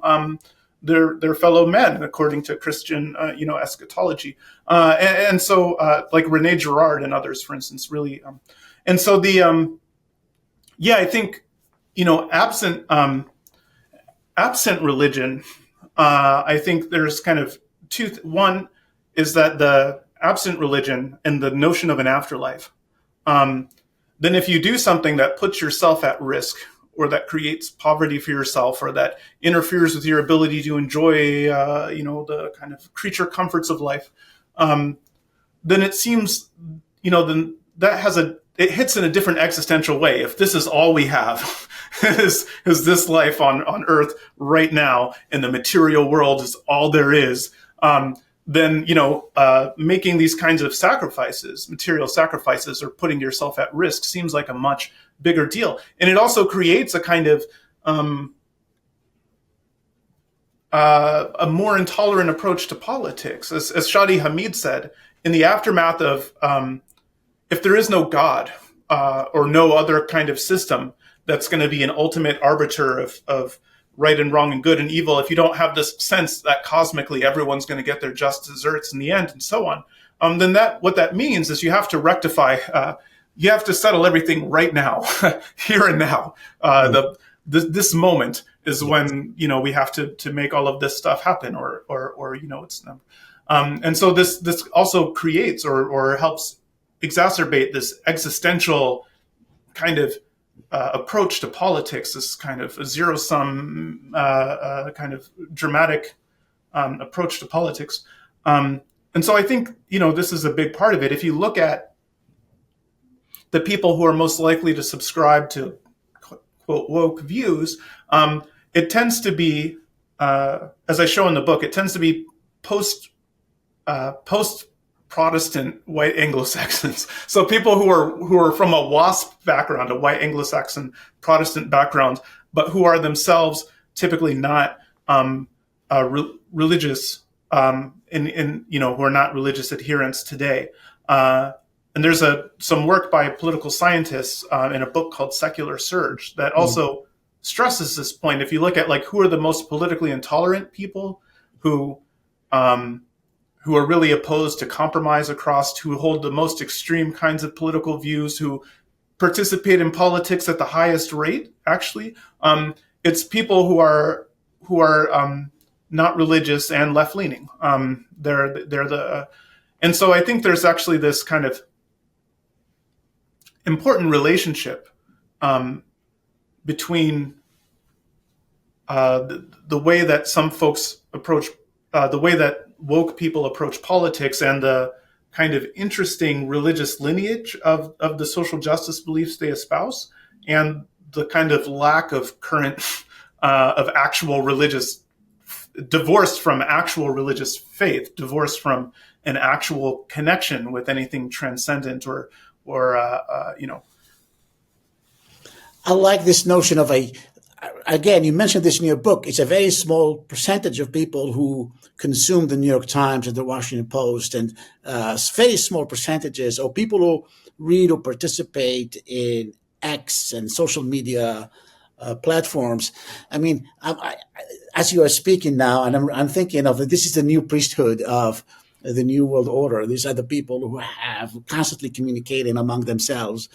their fellow men according to Christian eschatology, and so like Rene Girard and others, for instance, really, and so I think absent absent religion, I think there's kind of one is that the absent religion and the notion of an afterlife. Then if you do something that puts yourself at risk or that creates poverty for yourself or that interferes with your ability to enjoy, the kind of creature comforts of life, then it seems, then it hits in a different existential way. If this is all we have, is this life on Earth right now, and the material world is all there is, then making these kinds of sacrifices, material sacrifices, or putting yourself at risk seems like a much bigger deal. And it also creates a kind of a more intolerant approach to politics. As Shadi Hamid said, in the aftermath of if there is no God or no other kind of system that's going to be an ultimate arbiter of right and wrong and good and evil, if you don't have this sense that cosmically everyone's going to get their just desserts in the end and so on, then what that means is you have to rectify, you have to settle everything right now, here and now. This moment is when we have to make all of this stuff happen, or it's and so this also creates or helps exacerbate this existential kind of approach to politics, this kind of a zero-sum kind of dramatic approach to politics. And so I think, this is a big part of it. If you look at the people who are most likely to subscribe to, quote, woke views, it tends to be, as I show in the book, it tends to be post Protestant white Anglo-Saxons. So people who are from a WASP background, a white Anglo-Saxon Protestant background, but who are themselves typically not religious, who are not religious adherents today. And there's some work by political scientists in a book called Secular Surge that also stresses this point. If you look at who are the most politically intolerant people who are really opposed to compromise who hold the most extreme kinds of political views, who participate in politics at the highest rate, actually, it's people who are not religious and left-leaning. And so I think there's actually this kind of important relationship between the way that some folks approach, the way that woke people approach politics, and the kind of interesting religious lineage of the social justice beliefs they espouse, and the kind of lack of current of actual religious, divorced from actual religious faith, divorced from an actual connection with anything transcendent or
I like this notion of again, you mentioned this in your book. It's a very small percentage of people who consume the New York Times and the Washington Post, and very small percentages of people who read or participate in X and social media platforms. I mean, as you are speaking now, and I'm thinking of this is the new priesthood of the New World Order. These are the people who have constantly communicating among themselves,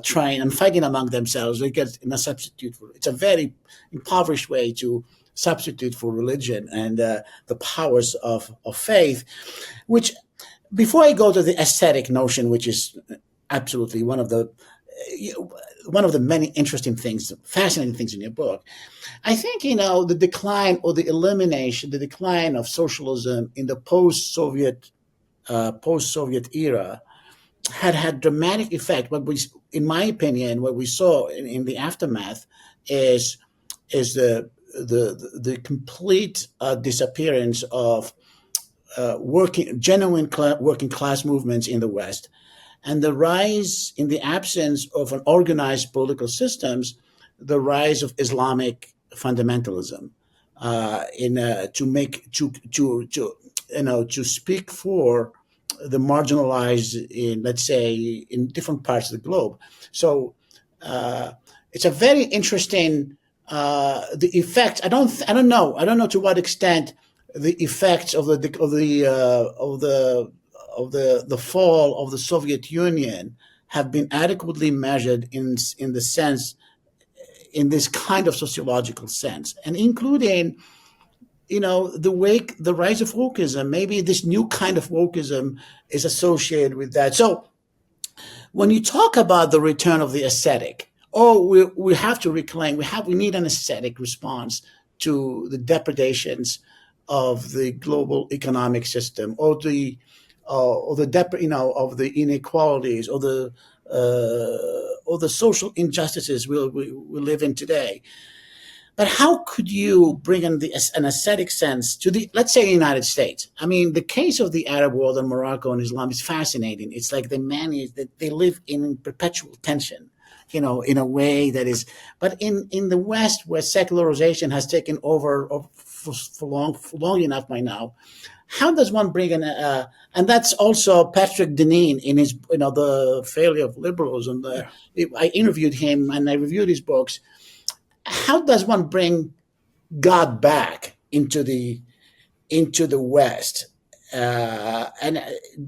trying and fighting among themselves. They get in a substitute for it's a very impoverished way to substitute for religion and the powers of faith. Which, before I go to the aesthetic notion, which is absolutely one of the many interesting things, fascinating things in your book, I think the decline or the decline of socialism in the post-Soviet era had dramatic effect. In my opinion, what we saw in the aftermath is the complete disappearance of working class movements in the West, and the rise, in the absence of an organized political systems, the rise of Islamic fundamentalism, in to to speak for the marginalized in, let's say, in different parts of the globe. So uh, it's a very interesting the effects. I don't know to what extent the effects of the fall of the Soviet Union have been adequately measured in the sense, in this kind of sociological sense, and including, the rise of wokeism. Maybe this new kind of wokeism is associated with that. So when you talk about the return of the ascetic, oh, we have to reclaim, we need an ascetic response to the depredations of the global economic system, of the inequalities, or the social injustices we live in today. But how could you bring in an ascetic sense to the, let's say, the United States? I mean, the case of the Arab world and Morocco and Islam is fascinating. It's like they manage that, they live in perpetual tension, in a way that is. But in the West, where secularization has taken over for long enough by now, how does one bring in and that's also Patrick Deneen in his, the failure of liberalism.
Yeah.
I interviewed him and I reviewed his books. How does one bring God back into the West? And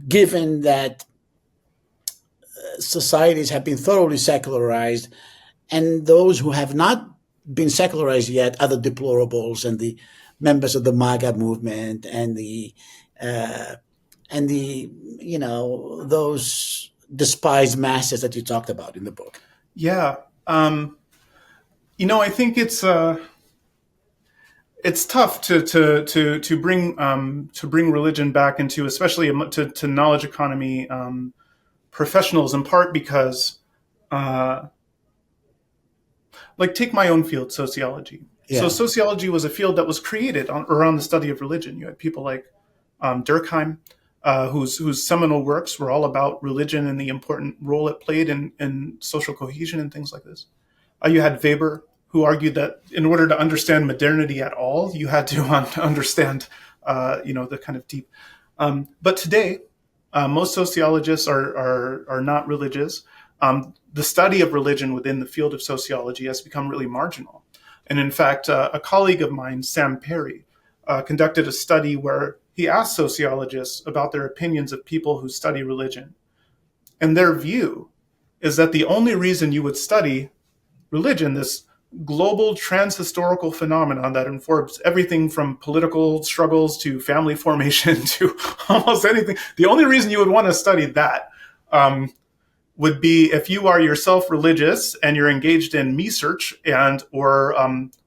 given that societies have been thoroughly secularized, and those who have not been secularized yet are the deplorables and the members of the MAGA movement uh, and the those despised masses that you talked about in the book.
Yeah. I think it's tough to bring religion back into, especially to knowledge economy professionals, in part because take my own field, sociology. So
Yeah,
sociology was a field that was created around the study of religion. You had people like Durkheim, whose seminal works were all about religion and the important role it played in social cohesion and things like this. You had Weber, who argued that in order to understand modernity at all, you had to understand, the kind of deep. But today, most sociologists are not religious. The study of religion within the field of sociology has become really marginal. And in fact, a colleague of mine, Sam Perry, conducted a study where he asked sociologists about their opinions of people who study religion. And their view is that the only reason you would study religion, this global transhistorical phenomenon that informs everything from political struggles to family formation to almost anything. The only reason you would want to study that would be if you are yourself religious and you're engaged in research or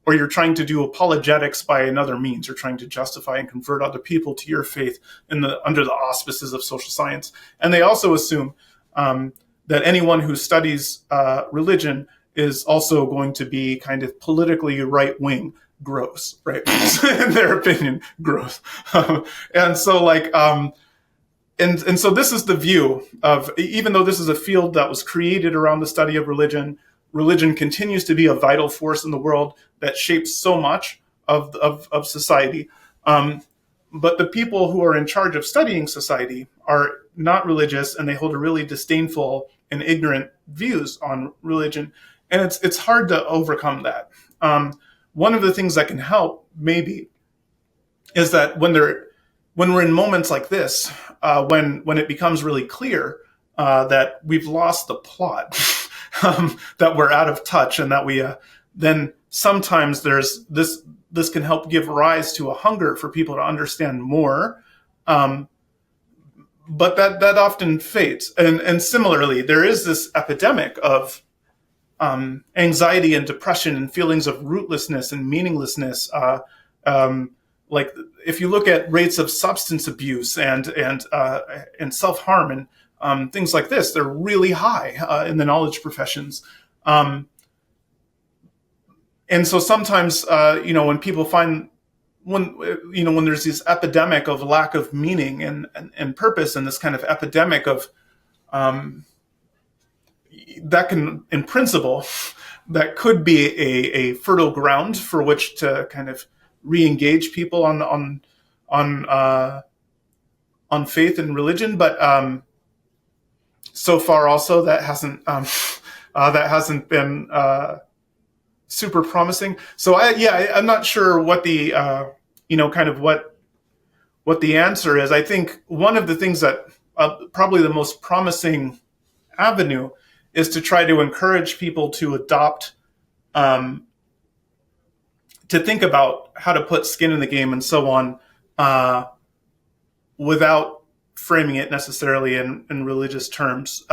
you're trying to do apologetics by another means. You're trying to justify and convert other people to your faith under the auspices of social science. And they also assume that anyone who studies religion is also going to be kind of politically right-wing, gross, right? In their opinion, gross. And so and so this is the view of, even though this is a field that was created around the study of religion, religion continues to be a vital force in the world that shapes so much of society. But the people who are in charge of studying society are not religious, and they hold a really disdainful and ignorant views on religion. And it's hard to overcome that. One of the things that can help, maybe, is that when we're in moments like this, when it becomes really clear that we've lost the plot, that we're out of touch, and that then sometimes there's this can help give rise to a hunger for people to understand more. But that often fades. And similarly, there is this epidemic of anxiety and depression and feelings of rootlessness and meaninglessness. Like if you look at rates of substance abuse and self-harm and things like this, they're really high in the knowledge professions. And so sometimes, when people find when when there's this epidemic of lack of meaning and purpose, and this kind of epidemic of that can, in principle, that could be a fertile ground for which to kind of re-engage people on on faith and religion, but so far also that hasn't been super promising. So I'm not sure what the kind of what the answer is. I think one of the things that probably the most promising avenue is to try to encourage people to adopt, to think about how to put skin in the game and so on, without framing it necessarily in religious terms.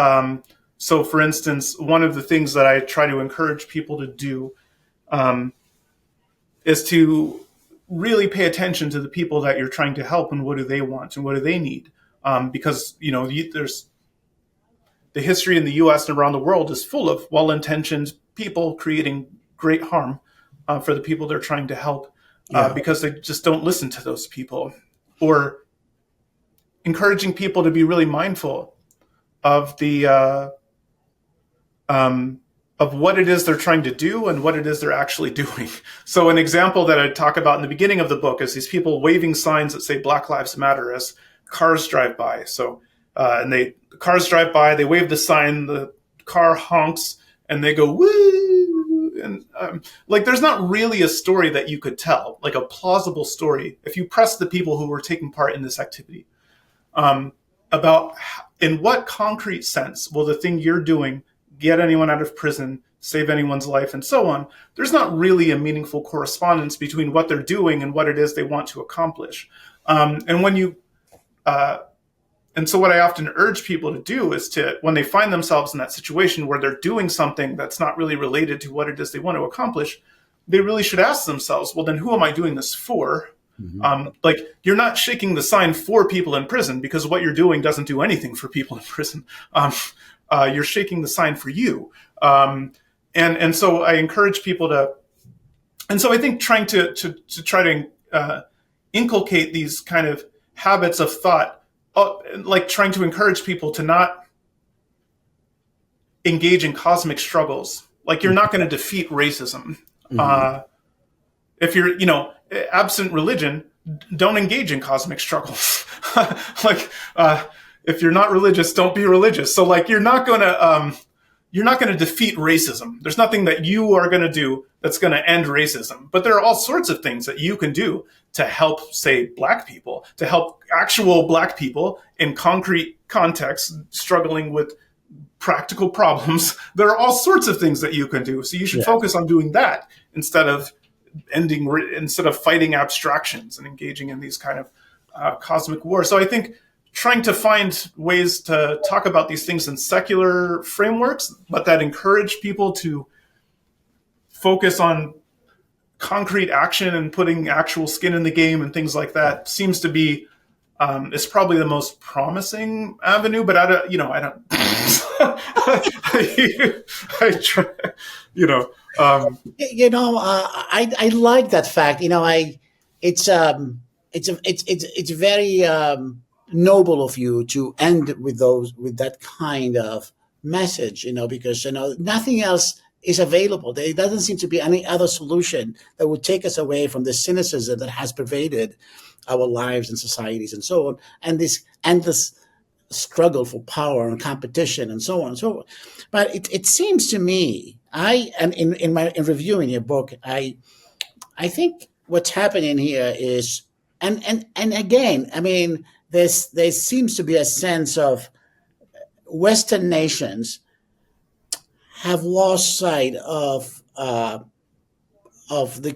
So, for instance, one of the things that I try to encourage people to do is to really pay attention to the people that you're trying to help and what do they want and what do they need. Because there's the history in the U.S. and around the world is full of well-intentioned people creating great harm for the people they're trying to help, because they just don't listen to those people, or encouraging people to be really mindful of the of what it is they're trying to do and what it is they're actually doing. So an example that I talk about in the beginning of the book is these people waving signs that say Black Lives Matter as cars drive by. So the cars drive by, they wave the sign, the car honks, and they go woo. And there's not really a story that you could tell, like a plausible story, if you press the people who were taking part in this activity, about in what concrete sense will the thing you're doing get anyone out of prison, save anyone's life, and so on. There's not really a meaningful correspondence between what they're doing and what it is they want to accomplish. And when you and so what I often urge people to do is to, when they find themselves in that situation where they're doing something that's not really related to what it is they want to accomplish, they really should ask themselves, well, then who am I doing this for? Mm-hmm. You're not shaking the sign for people in prison, because what you're doing doesn't do anything for people in prison. You're shaking the sign for you. And so I encourage people to, and so I think trying to try to inculcate these kind of habits of thought, like trying to encourage people to not engage in cosmic struggles. Like, you're not going to defeat racism. Mm-hmm. If you're, absent religion, don't engage in cosmic struggles. If you're not religious, don't be religious. So you're not going to defeat racism. There's nothing that you are going to do that's going to end racism. But there are all sorts of things that you can do to help, say, Black people, to help actual Black people in concrete contexts struggling with practical problems. There are all sorts of things that you can do. So you should focus on doing that instead of fighting abstractions and engaging in these kind of cosmic wars. So I think trying to find ways to talk about these things in secular frameworks, but that encourage people to focus on concrete action and putting actual skin in the game and things like that, seems to be is probably the most promising avenue. But I don't I try,
I like that fact. It's very noble of you to end with that kind of message. Because nothing else is available. There doesn't seem to be any other solution that would take us away from the cynicism that has pervaded our lives and societies and so on, and this endless struggle for power and competition and so on and so forth. But it seems to me, in reviewing your book, I think what's happening here is, and again, there seems to be a sense of Western nations have lost sight of the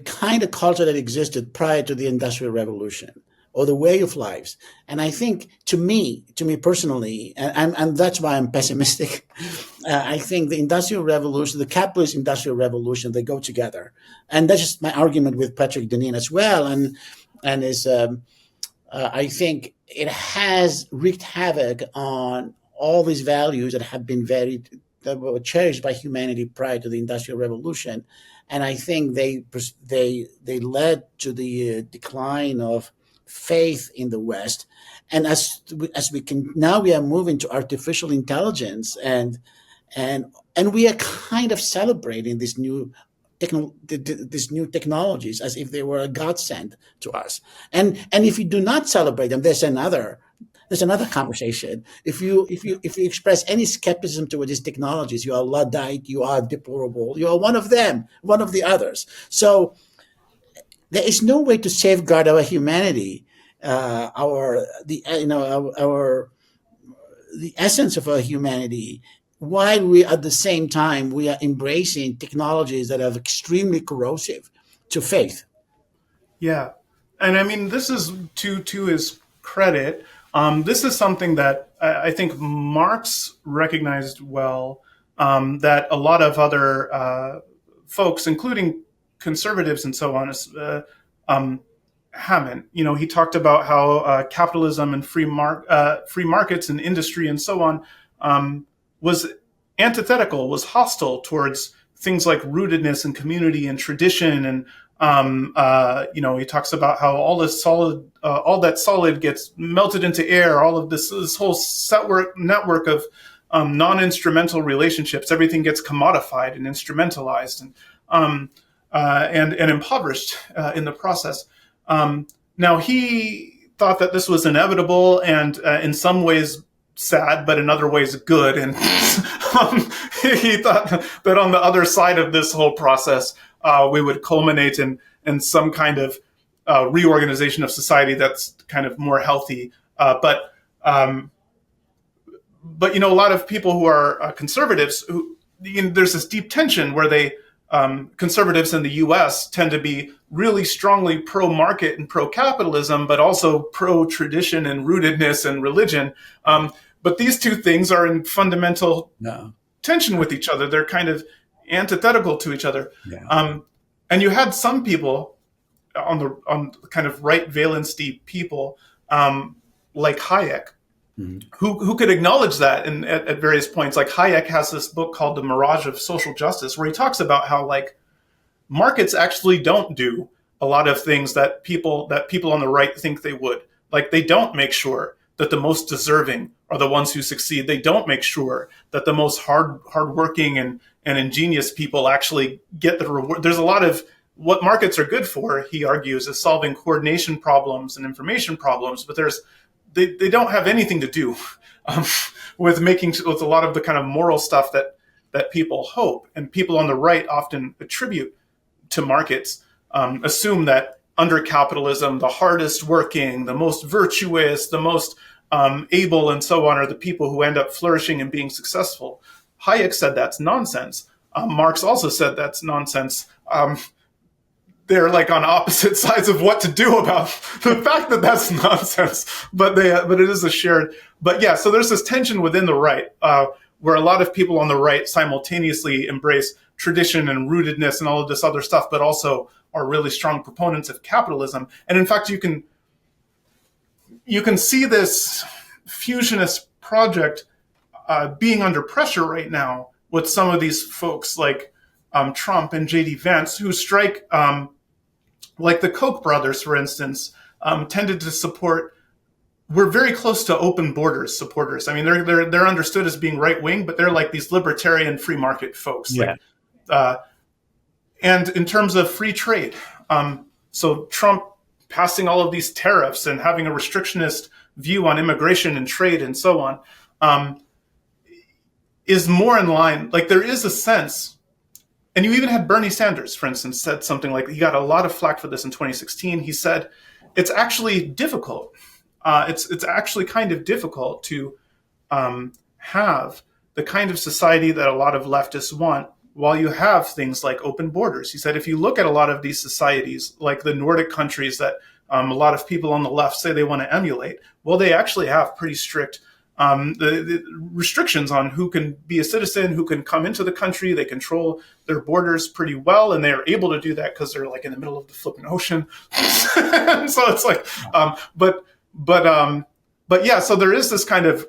kind of culture that existed prior to the Industrial Revolution, or the way of lives. And I think, to me personally, and that's why I'm pessimistic, I think the Industrial Revolution, the capitalist Industrial Revolution, they go together. And that's just my argument with Patrick Deneen as well. And is I think it has wreaked havoc on all these values that have been that were cherished by humanity prior to the Industrial Revolution. and I think they led to the decline of faith in the West. And as we can now, we are moving to artificial intelligence, and we are kind of celebrating these new technologies as if they were a godsend to us. And if you do not celebrate them, there's another conversation. If you express any skepticism toward these technologies, you are Luddite, you are deplorable, you are one of them, one of the others. So there is no way to safeguard our humanity, our the you know our the essence of our humanity, while we at the same time we are embracing technologies that are extremely corrosive to faith.
Yeah, and I mean, this is to his credit. This is something that I think Marx recognized well. That a lot of other folks, including conservatives and so on, um, haven't. You know, he talked about how capitalism and free markets and industry and so on was antithetical, was hostile towards things like rootedness and community and tradition. And you know, he talks about how all that solid gets melted into air. All of this whole network of non-instrumental relationships, everything gets commodified and instrumentalized, and impoverished in the process. Now, he thought that this was inevitable and in some ways sad, but in other ways good. And he thought that on the other side of this whole process, we would culminate in some kind of reorganization of society that's kind of more healthy. But you know, a lot of people who are conservatives, there's this deep tension where conservatives in the U.S. tend to be really strongly pro-market and pro-capitalism, but also pro-tradition and rootedness and religion. But these two things are in fundamental tension with each other. They're kind of antithetical to each other.
Yeah.
And you had some people on kind of right valency people, like Hayek, who could acknowledge that at various points. Like Hayek has this book called The Mirage of Social Justice, where he talks about how like markets actually don't do a lot of things that people on the right think they would. Like they don't make sure that the most deserving are the ones who succeed. They don't make sure that the most hardworking and ingenious people actually get the reward. There's a lot of what markets are good for, he argues, is solving coordination problems and information problems, but they don't have anything to do with a lot of the kind of moral stuff that people hope. And people on the right often attribute to markets, assume that under capitalism, the hardest working, the most virtuous, the most able and so on are the people who end up flourishing and being successful. Hayek said that's nonsense. Marx also said that's nonsense. They're like on opposite sides of what to do about the fact that that's nonsense, but it is a shared. But yeah, so there's this tension within the right, where a lot of people on the right simultaneously embrace tradition and rootedness and all of this other stuff, but also are really strong proponents of capitalism. And in fact, you can see this fusionist project being under pressure right now with some of these folks like Trump and J.D. Vance, who strike, like the Koch brothers, for instance, tended to support. We're very close to open borders supporters. I mean, they're understood as being right wing, but they're like these libertarian free market folks.
Yeah.
And in terms of free trade, so Trump passing all of these tariffs and having a restrictionist view on immigration and trade and so on, is more in line. Like there is a sense, and you even had Bernie Sanders, for instance, said something like, he got a lot of flack for this in 2016. He said, it's actually difficult. It's actually kind of difficult to have the kind of society that a lot of leftists want while you have things like open borders. He said, if you look at a lot of these societies, like the Nordic countries that a lot of people on the left say they want to emulate, well, they actually have pretty strict the restrictions on who can be a citizen, who can come into the country. They control their borders pretty well, and they are able to do that because they're like in the middle of the flipping ocean. So it's like, but yeah. So there is this kind of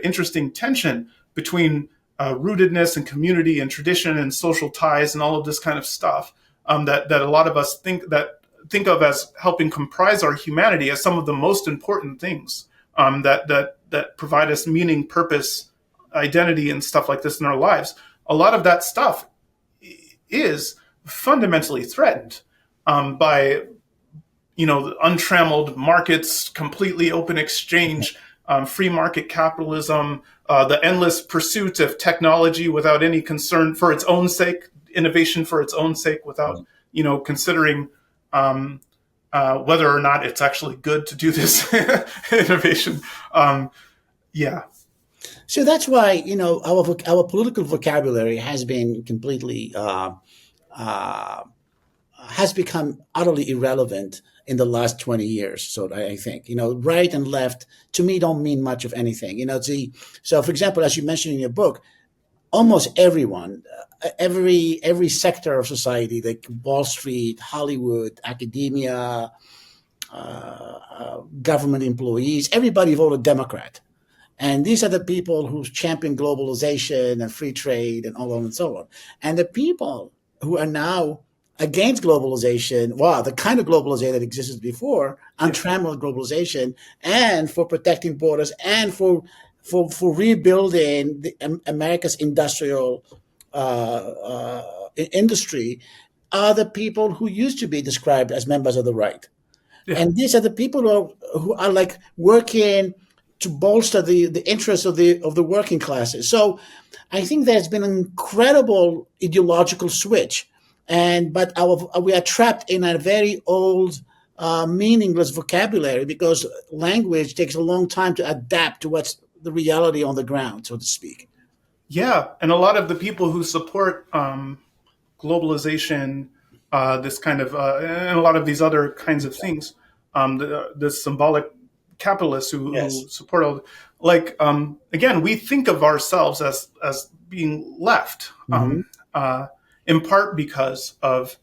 interesting tension between rootedness and community and tradition and social ties and all of this kind of stuff that a lot of us think of as helping comprise our humanity as some of the most important things that provide us meaning, purpose, identity, and stuff like this in our lives. A lot of that stuff is fundamentally threatened by untrammeled markets, completely open exchange, free market capitalism, the endless pursuit of technology without any concern for its own sake, innovation for its own sake, without considering whether or not it's actually good to do this innovation. Yeah.
So that's why our political vocabulary has been completely has become utterly irrelevant in the last 20 years. So I think right and left to me don't mean much of anything. So for example, as you mentioned in your book, almost everyone, every sector of society, like Wall Street, Hollywood, academia, government employees, everybody voted Democrat. And these are the people who champion globalization and free trade and all on and so on. And the people who are now against globalization, well, the kind of globalization that existed before, untrammeled globalization, and for protecting borders and for rebuilding America's industrial industry, are the people who used to be described as members of the right.
Yeah.
And these are the people who are like working to bolster the interests of the working classes. So I think there's been an incredible ideological switch, but we are trapped in a very old, meaningless vocabulary because language takes a long time to adapt to what's the reality on the ground, so to speak.
Yeah, and a lot of the people who support globalization, this kind of, and a lot of these other kinds of things, the symbolic capitalists who support all, again, we think of ourselves as being left, in part because of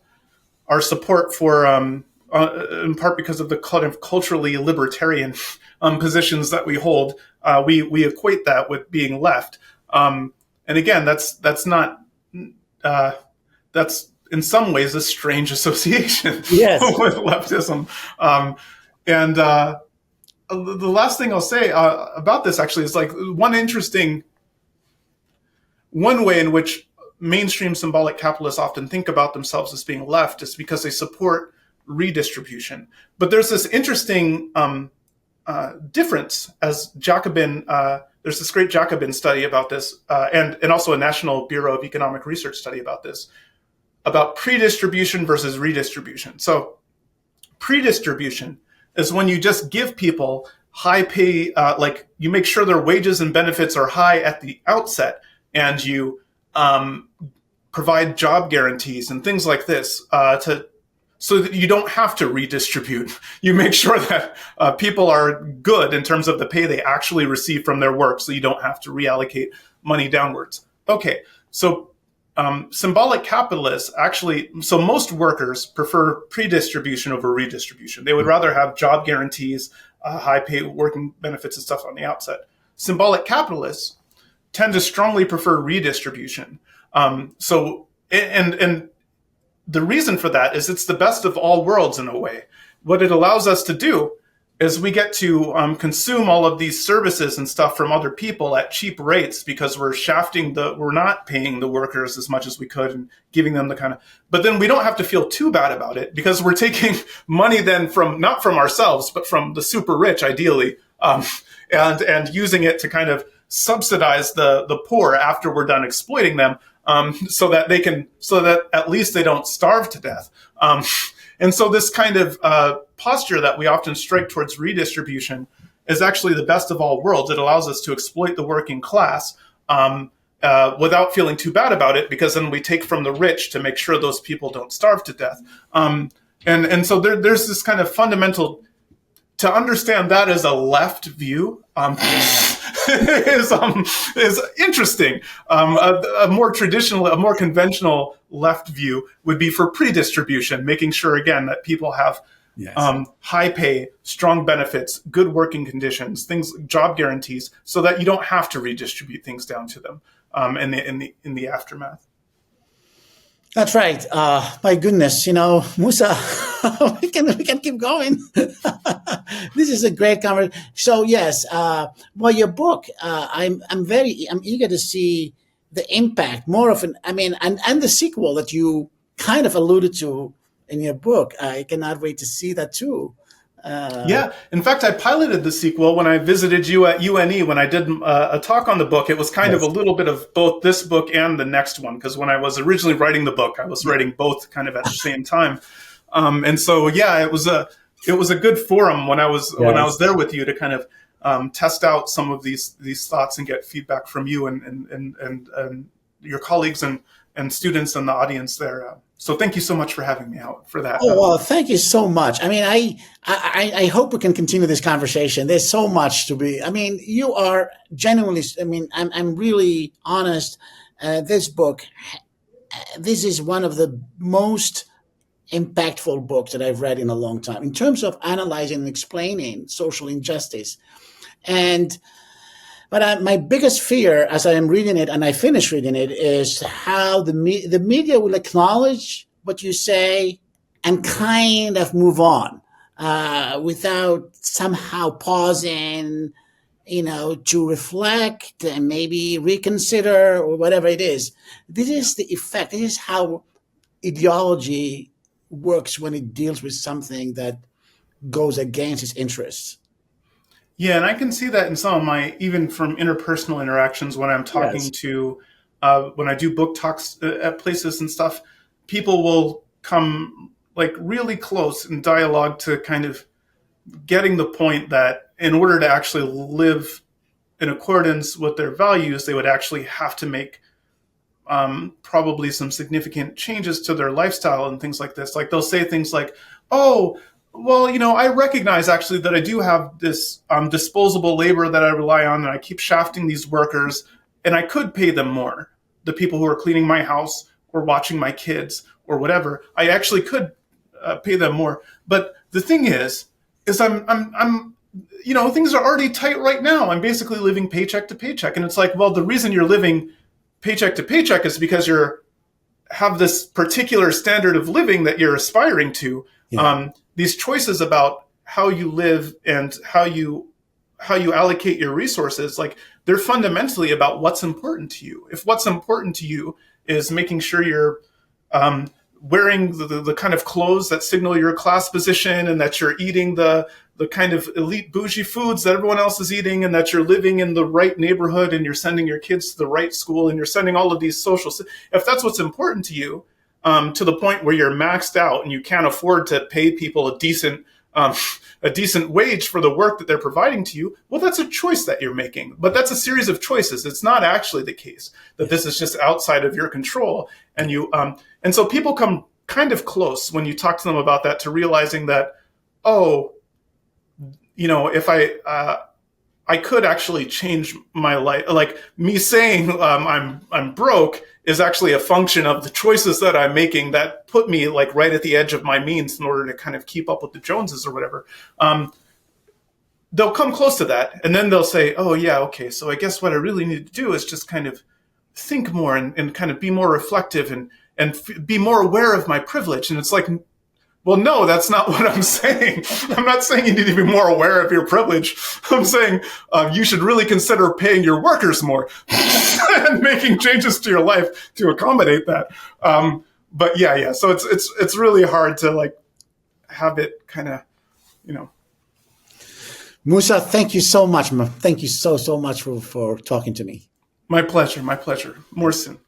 our support for, in part because of the kind of culturally libertarian positions that we hold. We equate that with being left. And again, that's not that's in some ways a strange association with leftism. And the last thing I'll say about this actually is like one way in which mainstream symbolic capitalists often think about themselves as being left is because they support redistribution. But there's this interesting difference as Jacobin. There's this great Jacobin study about this, and also a National Bureau of Economic Research study about this, about pre-distribution versus redistribution. So pre-distribution is when you just give people high pay, like you make sure their wages and benefits are high at the outset, and you provide job guarantees and things like this so that you don't have to redistribute. You make sure that people are good in terms of the pay they actually receive from their work, so you don't have to reallocate money downwards. Okay, so symbolic capitalists actually, so most workers prefer pre-distribution over redistribution. They would rather have job guarantees, high pay working benefits and stuff on the outset. Symbolic capitalists tend to strongly prefer redistribution. And the reason for that is it's the best of all worlds in a way. What it allows us to do is we get to consume all of these services and stuff from other people at cheap rates because we're not paying the workers as much as we could and giving them the kind of, but then we don't have to feel too bad about it because we're taking money then not from ourselves, but from the super rich, ideally, and using it to kind of subsidize the poor after we're done exploiting them. So that at least they don't starve to death. And so this kind of posture that we often strike towards redistribution is actually the best of all worlds. It allows us to exploit the working class without feeling too bad about it, because then we take from the rich to make sure those people don't starve to death. And so there's this kind of fundamental, to understand that as a left view is interesting. A more traditional, a more conventional left view would be for pre-distribution, making sure again that people have high pay, strong benefits, good working conditions, job guarantees, so that you don't have to redistribute things down to them. in the aftermath.
That's right. My goodness, Musa, we can keep going. This is a great conversation. So yes, well, your book, I'm eager to see the impact more of an. I mean, and the sequel that you kind of alluded to in your book. I cannot wait to see that too. Uh,
Yeah, in fact, I piloted the sequel when I visited you at UNE when I did a talk on the book. It was kind of a
yes.
little bit of both this book and the next one, because when I was originally writing the book, I was
Yeah.
writing both kind of at the same time. And so, yeah, it was a good forum when I was
Yes.
there with you to kind of test out some of these thoughts and get feedback from you and your colleagues and students in the audience there. So thank you so much for having me out for that.
Oh well, thank you so much. I mean, I hope we can continue this conversation. There's so much to be. I mean, you are genuinely. I mean, I'm really honest. This book, this is one of the most impactful books that I've read in a long time in terms of analyzing and explaining social injustice. And but my biggest fear, as I am reading it and I finish reading it, is how the media will acknowledge what you say and kind of move on without somehow pausing, to reflect and maybe reconsider or whatever it is. This is the effect. This is how ideology works when it deals with something that goes against its interests.
Yeah, and I can see that in some of my, even from interpersonal interactions when I'm talking
Yes.
to, when I do book talks at places and stuff, people will come like really close in dialogue to kind of getting the point that in order to actually live in accordance with their values, they would actually have to make probably some significant changes to their lifestyle and things like this. Like they'll say things like, "Oh, well, I recognize actually that I do have this disposable labor that I rely on, and I keep shafting these workers, and I could pay them more. The people who are cleaning my house or watching my kids or whatever, I actually could pay them more. But the thing is things are already tight right now. I'm basically living paycheck to paycheck, and it's like, well, the reason you're living paycheck to paycheck is because you're have this particular standard of living that you're aspiring to.
Yeah.
These choices about how you live and how you allocate your resources, like they're fundamentally about what's important to you. If what's important to you is making sure you're um, wearing the kind of clothes that signal your class position, and that you're eating the kind of elite bougie foods that everyone else is eating, and that you're living in the right neighborhood, and you're sending your kids to the right school, and you're sending all of these social, if that's what's important to you, to the point where you're maxed out and you can't afford to pay people um, a decent wage for the work that they're providing to you, well, that's a choice that you're making. But that's a series of choices. It's not actually the case that this is just outside of your control. And so people come kind of close when you talk to them about that to realizing that, oh, if I could actually change my life. Like me saying I'm broke is actually a function of the choices that I'm making that put me like right at the edge of my means in order to kind of keep up with the Joneses or whatever. They'll come close to that, and then they'll say, "Oh yeah, okay. So I guess what I really need to do is just kind of think more and kind of be more reflective and be more aware of my privilege." And it's like, well, no, that's not what I'm saying. I'm not saying you need to be more aware of your privilege. I'm saying you should really consider paying your workers more and making changes to your life to accommodate that. But yeah. So it's really hard to like have it kind of, you know.
Musa, thank you so much. Thank you so much for talking to me.
My pleasure. My pleasure. More soon.